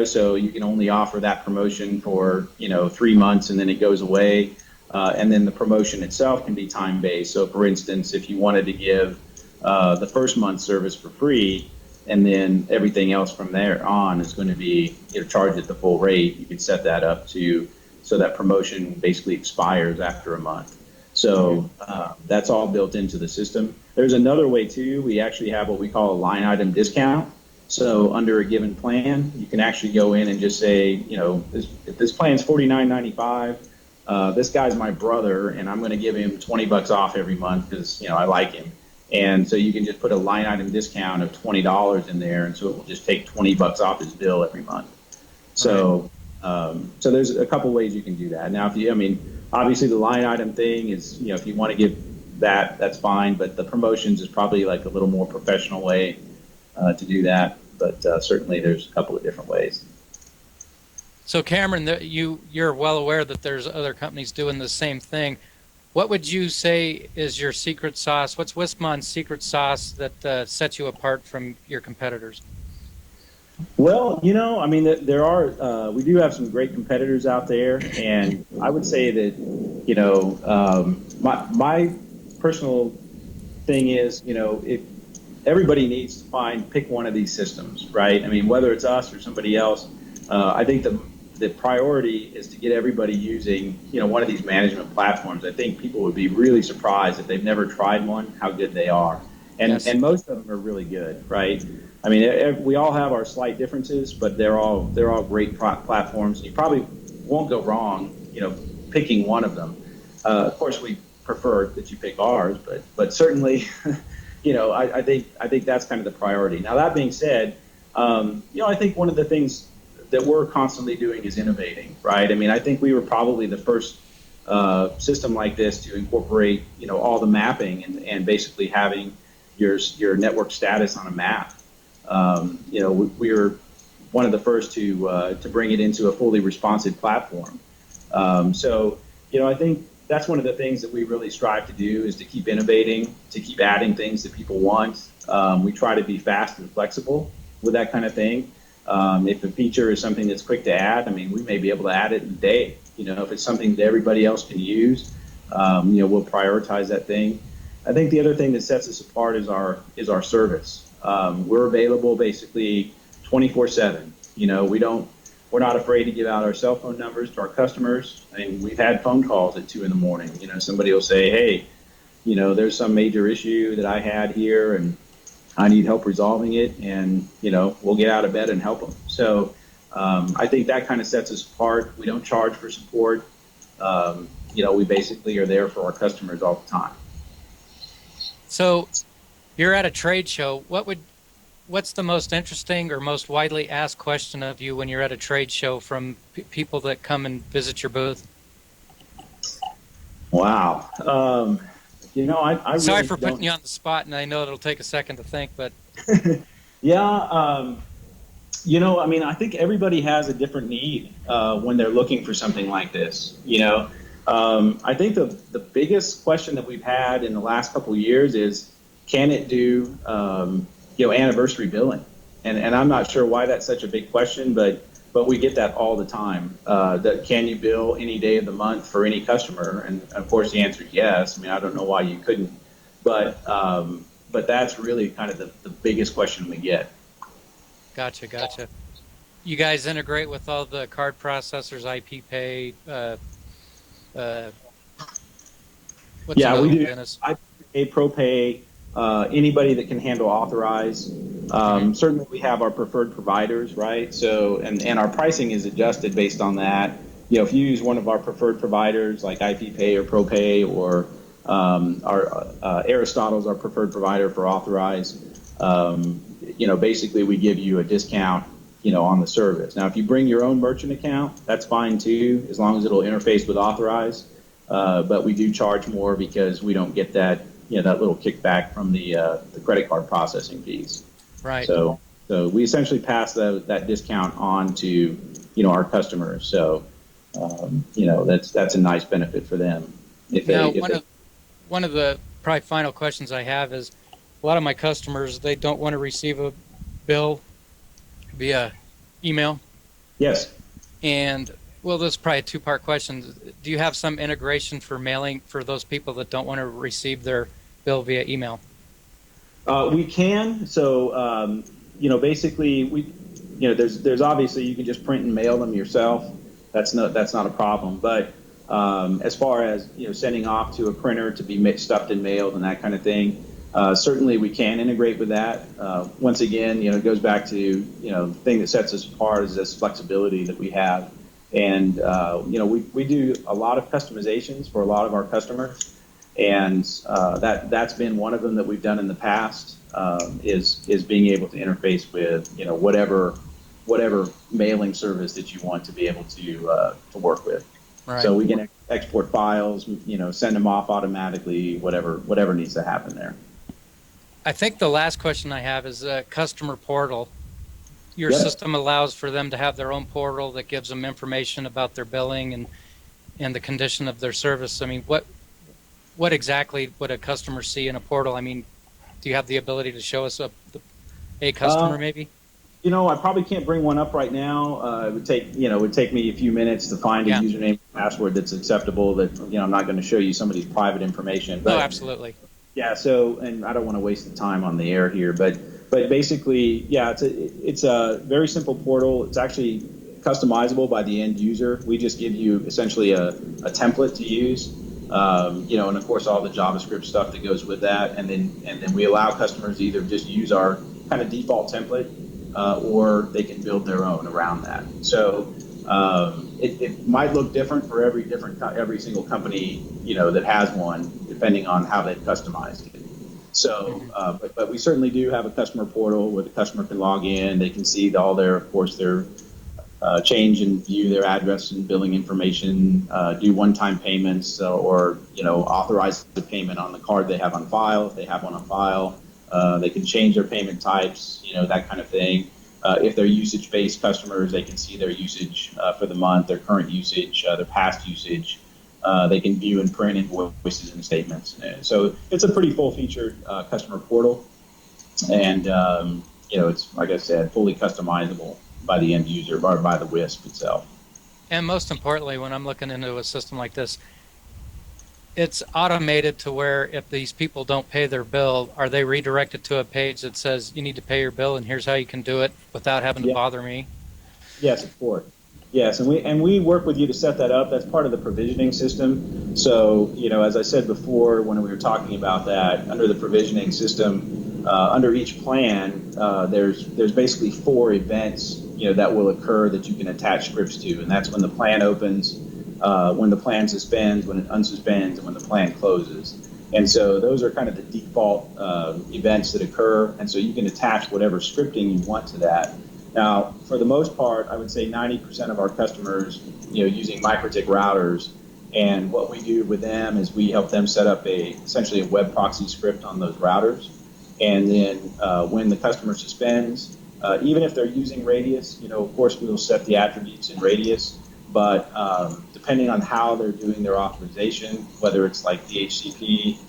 So you can only offer that promotion for 3 months, and then it goes away. And then the promotion itself can be time-based. So, for instance, if you wanted to give the first month's service for free, and then everything else from there on is going to be charged at the full rate, you could set that up so that promotion basically expires after a month. So that's all built into the system. There's another way too. We actually have what we call a line item discount. So under a given plan, you can actually go in and just say, if this plan's $49.95. This guy's my brother, and I'm going to give him $20 off every month because I like him. And so you can just put a line item discount of $20 in there, and so it will just take $20 off his bill every month. So, so there's a couple ways you can do that. Now, obviously the line item thing is, if you want to give that, that's fine. But the promotions is probably like a little more professional way to do that. But certainly there's a couple of different ways. So Cameron, you're well aware that there's other companies doing the same thing. What would you say is your secret sauce? What's WISPMON's secret sauce that sets you apart from your competitors? Well, there are, we do have some great competitors out there, and I would say that, my personal thing is, if everybody needs to pick one of these systems, right? Whether it's us or somebody else, I think the priority is to get everybody using, one of these management platforms. I think people would be really surprised if they've never tried one, how good they are. And Yes. and most of them are really good, right? We all have our slight differences, but they're all great platforms. You probably won't go wrong, picking one of them. Of course, we prefer that you pick ours, but certainly, I think that's kind of the priority. Now, that being said, I think one of the things that we're constantly doing is innovating, right? I think we were probably the first system like this to incorporate, all the mapping and basically having your network status on a map. one of the first to bring it into a fully responsive platform. So, I think that's one of the things that we really strive to do is to keep innovating, to keep adding things that people want. We try to be fast and flexible with that kind of thing. If a feature is something that's quick to add, we may be able to add it in a day. If it's something that everybody else can use, we'll prioritize that thing. I think the other thing that sets us apart is our service. We're available basically 24/7. We're not afraid to give out our cell phone numbers to our customers. We've had phone calls at 2 a.m. Somebody will say, hey, there's some major issue that I had here and I need help resolving it. And, we'll get out of bed and help them. So I think that kind of sets us apart. We don't charge for support. We basically are there for our customers all the time. So you're at a trade show. What's the most interesting or most widely asked question of you when you're at a trade show from people that come and visit your booth? Wow. I Sorry really for putting you on the spot, and I know it'll take a second to think, but yeah. I think everybody has a different need when they're looking for something like this. I think the biggest question that we've had in the last couple of years is, can it do anniversary billing? And I'm not sure why that's such a big question, but we get that all the time. That can you bill any day of the month for any customer? And of course the answer is yes. I don't know why you couldn't, but that's really kind of the biggest question we get. Gotcha. You guys integrate with all the card processors, IP Pay. Yeah, we do. IP Pay, ProPay. Anybody that can handle authorize. Certainly we have our preferred providers, right? So, and our pricing is adjusted based on that. If you use one of our preferred providers like IP Pay or ProPay or our Aristotle's our preferred provider for authorize, basically we give you a discount, on the service. Now, if you bring your own merchant account, that's fine too, as long as it'll interface with authorize. But we do charge more because we don't get that little kickback from the credit card processing fees. Right. So we essentially pass that discount on to, our customers. So, that's a nice benefit for them. One of the probably final questions I have is, a lot of my customers, they don't want to receive a bill via email. Yes. And well, this is probably a two-part question. Do you have some integration for mailing for those people that don't want to receive their bill via email? We can. So, basically, there's obviously you can just print and mail them yourself. That's not a problem. But as far as sending off to a printer to be stuffed and mailed and that kind of thing, certainly we can integrate with that. Once again, it goes back to the thing that sets us apart is this flexibility that we have. And, we do a lot of customizations for a lot of our customers. And that's been one of them that we've done in the past, is being able to interface with, whatever mailing service that you want to be able to work with. Right. So we can export files, send them off automatically, whatever needs to happen there. I think the last question I have is a customer portal. Your system allows for them to have their own portal that gives them information about their billing and the condition of their service. What exactly would a customer see in a portal? Do you have the ability to show us a customer maybe? I probably can't bring one up right now. It would take me a few minutes to find a username and password that's acceptable. That I'm not going to show you somebody's private information. But, no, absolutely. Yeah. So, and I don't want to waste the time on the air here, but basically, it's a very simple portal. It's actually customizable by the end user. We just give you essentially a template to use. And of course all the JavaScript stuff that goes with that, and then we allow customers to either just use our kind of default template, or they can build their own around that. So it might look different for every single company that has one, depending on how they've customized it. So, but we certainly do have a customer portal where the customer can log in. They can see all their change and view their address and billing information, do one-time payments, or authorize the payment on the card they have on file if they have one on file. They can change their payment types, that kind of thing. If they're usage-based customers, they can see their usage for the month, their current usage, their past usage. They can view and print invoices and statements. And so it's a pretty full-featured customer portal. And, it's, like I said, fully customizable by the end user or by the WISP itself. And most importantly, when I'm looking into a system like this, it's automated to where if these people don't pay their bill, are they redirected to a page that says you need to pay your bill and here's how you can do it without having to bother me? Yes, of course. Yes, and we work with you to set that up. That's part of the provisioning system. So, as I said before when we were talking about that, under the provisioning system, under each plan, there's basically 4 events, that will occur that you can attach scripts to, and that's when the plan opens, when the plan suspends, when it unsuspends, and when the plan closes. And so those are kind of the default events that occur, and so you can attach whatever scripting you want to that. Now, for the most part, I would say 90% of our customers, using MikroTik routers, and what we do with them is we help them set up essentially a web proxy script on those routers, and then when the customer suspends, even if they're using Radius, of course we will set the attributes in Radius, but depending on how they're doing their authorization, whether it's like DHCP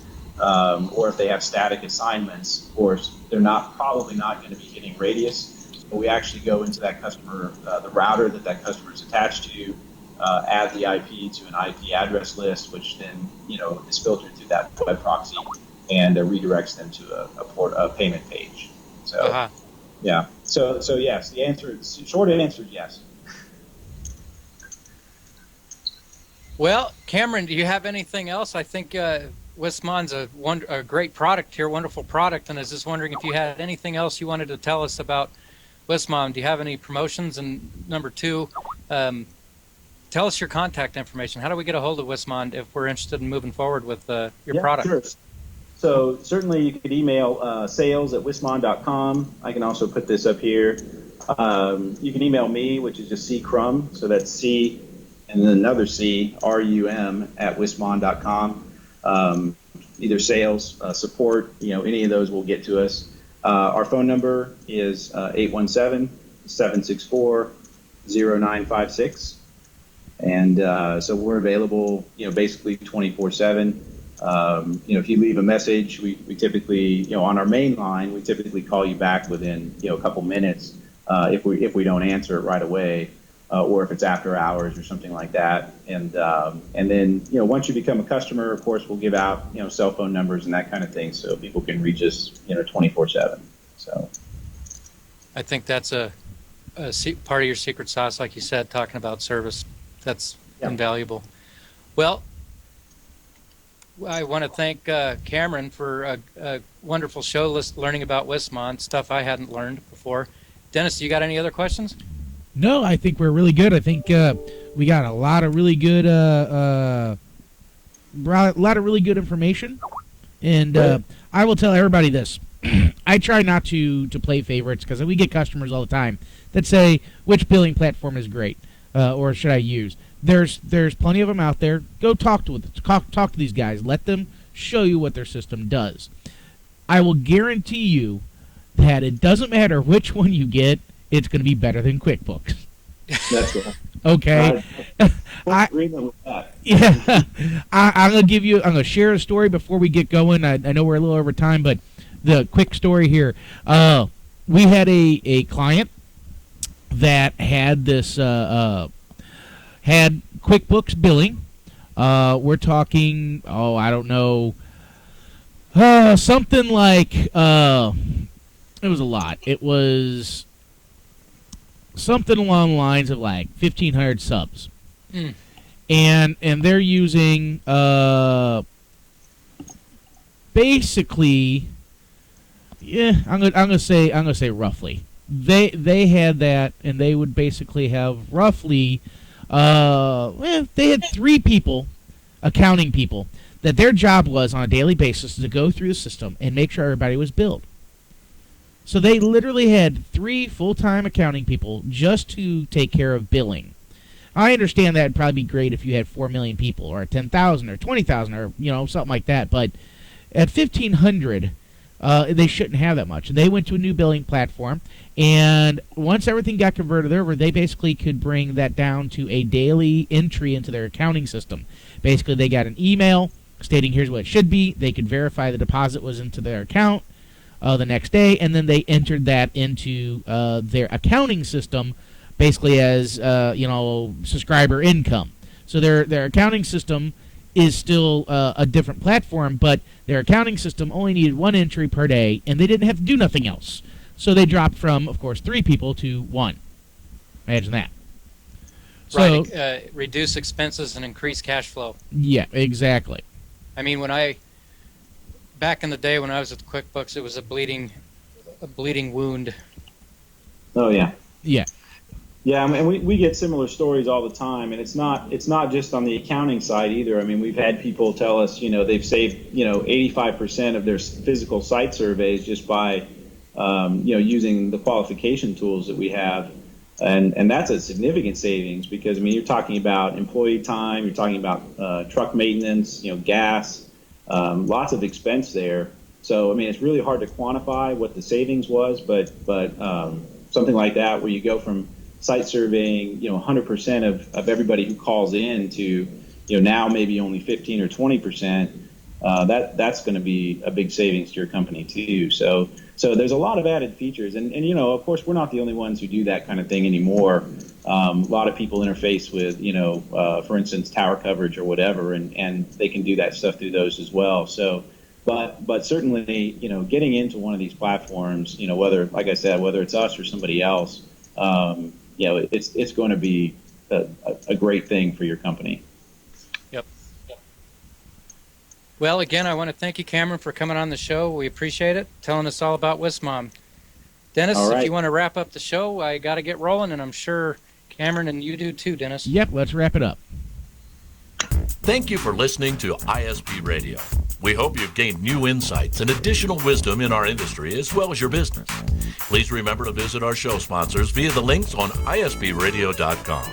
or if they have static assignments, of course, they're probably not going to be hitting Radius. But we actually go into that customer, the router that customer is attached to, add the IP to an IP address list, which then is filtered through that web proxy and redirects them to a payment page. So yeah, so yes, short answer is yes. Well, Cameron, do you have anything else? I think WISPMON's a great product here, wonderful product, and I was just wondering if you had anything else you wanted to tell us about WISPMON. Do you have any promotions? And number 2, tell us your contact information. How do we get a hold of WISPMON if we're interested in moving forward with your product? Sure. So certainly you could email sales@wispmon.com. I can also put this up here. You can email me, which is just Crum, so that's C and then another C, RUM @wispmon.com. Either sales, support, any of those will get to us. Our phone number is 817-764-0956. And so we're available, basically 24/7. If you leave a message, we typically, on our main line, we typically call you back within, a couple minutes if we don't answer it right away, or if it's after hours or something like that. And then, once you become a customer, of course, we'll give out, cell phone numbers and that kind of thing, so people can reach us, 24/7. So I think that's a part of your secret sauce, like you said, talking about service. That's invaluable. Well, I want to thank Cameron for a wonderful show, learning about WISPMON, stuff I hadn't learned before. Dennis, you got any other questions? No, I think we're really good. I think we got a lot of really good information, and I will tell everybody this. I try not to play favorites because we get customers all the time that say, which billing platform is great or should I use? There's plenty of them out there. Go talk to these guys. Let them show you what their system does. I will guarantee you that it doesn't matter which one you get, it's going to be better than QuickBooks. That's right. Okay. Agreement with that. Yeah. I'm going to share a story before we get going. I know we're a little over time, but the quick story here. We had a client that had this had QuickBooks billing. We're talking, I don't know, something like it was a lot. It was something along the lines of like 1,500 subs, and they're using basically, I'm gonna say roughly. They had that, and they would basically have roughly, they had 3 people, accounting people, that their job was on a daily basis to go through the system and make sure everybody was billed. So they literally had 3 full-time accounting people just to take care of billing. I understand that would probably be great if you had 4 million people, or 10,000, or 20,000, or something like that. But at 1,500, They shouldn't have that much. They went to a new billing platform, and once everything got converted over, they basically could bring that down to a daily entry into their accounting system. Basically, they got an email stating here's what it should be. They could verify the deposit was into their account the next day, and then they entered that into their accounting system, basically as subscriber income. So their accounting system is still a different platform, but their accounting system only needed one entry per day, and they didn't have to do nothing else. So they dropped from, of course, 3 people to 1. Imagine that. So, right, reduce expenses and increase cash flow. Yeah, exactly. I mean, back in the day when I was at QuickBooks, it was a bleeding wound. Oh yeah. Yeah. Yeah, I mean, we get similar stories all the time, and it's not just on the accounting side either. I mean, we've had people tell us, they've saved, 85% of their physical site surveys just by, using the qualification tools that we have, and that's a significant savings because, I mean, you're talking about employee time, you're talking about truck maintenance, gas, lots of expense there. So, I mean, it's really hard to quantify what the savings was, but something like that where you go from site surveying, 100% of everybody who calls in to, now maybe only 15 or 20%, that's going to be a big savings to your company too. So there's a lot of added features, and of course, we're not the only ones who do that kind of thing anymore. A lot of people interface with, for instance, tower coverage or whatever, and they can do that stuff through those as well. So, but certainly, getting into one of these platforms, whether, like I said, whether it's us or somebody else, it's going to be a great thing for your company. Yep. Well, again, I want to thank you, Cameron, for coming on the show. We appreciate it, telling us all about WISPMON. Dennis, All right. If you want to wrap up the show, I got to get rolling, and I'm sure Cameron and you do too, Dennis. Yep, let's wrap it up. Thank you for listening to ISP Radio. We hope you've gained new insights and additional wisdom in our industry as well as your business. Please remember to visit our show sponsors via the links on ispradio.com.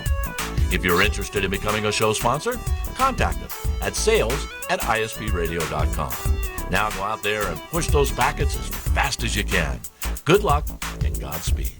If you're interested in becoming a show sponsor, contact us at sales@ispradio.com. Now go out there and push those packets as fast as you can. Good luck and Godspeed.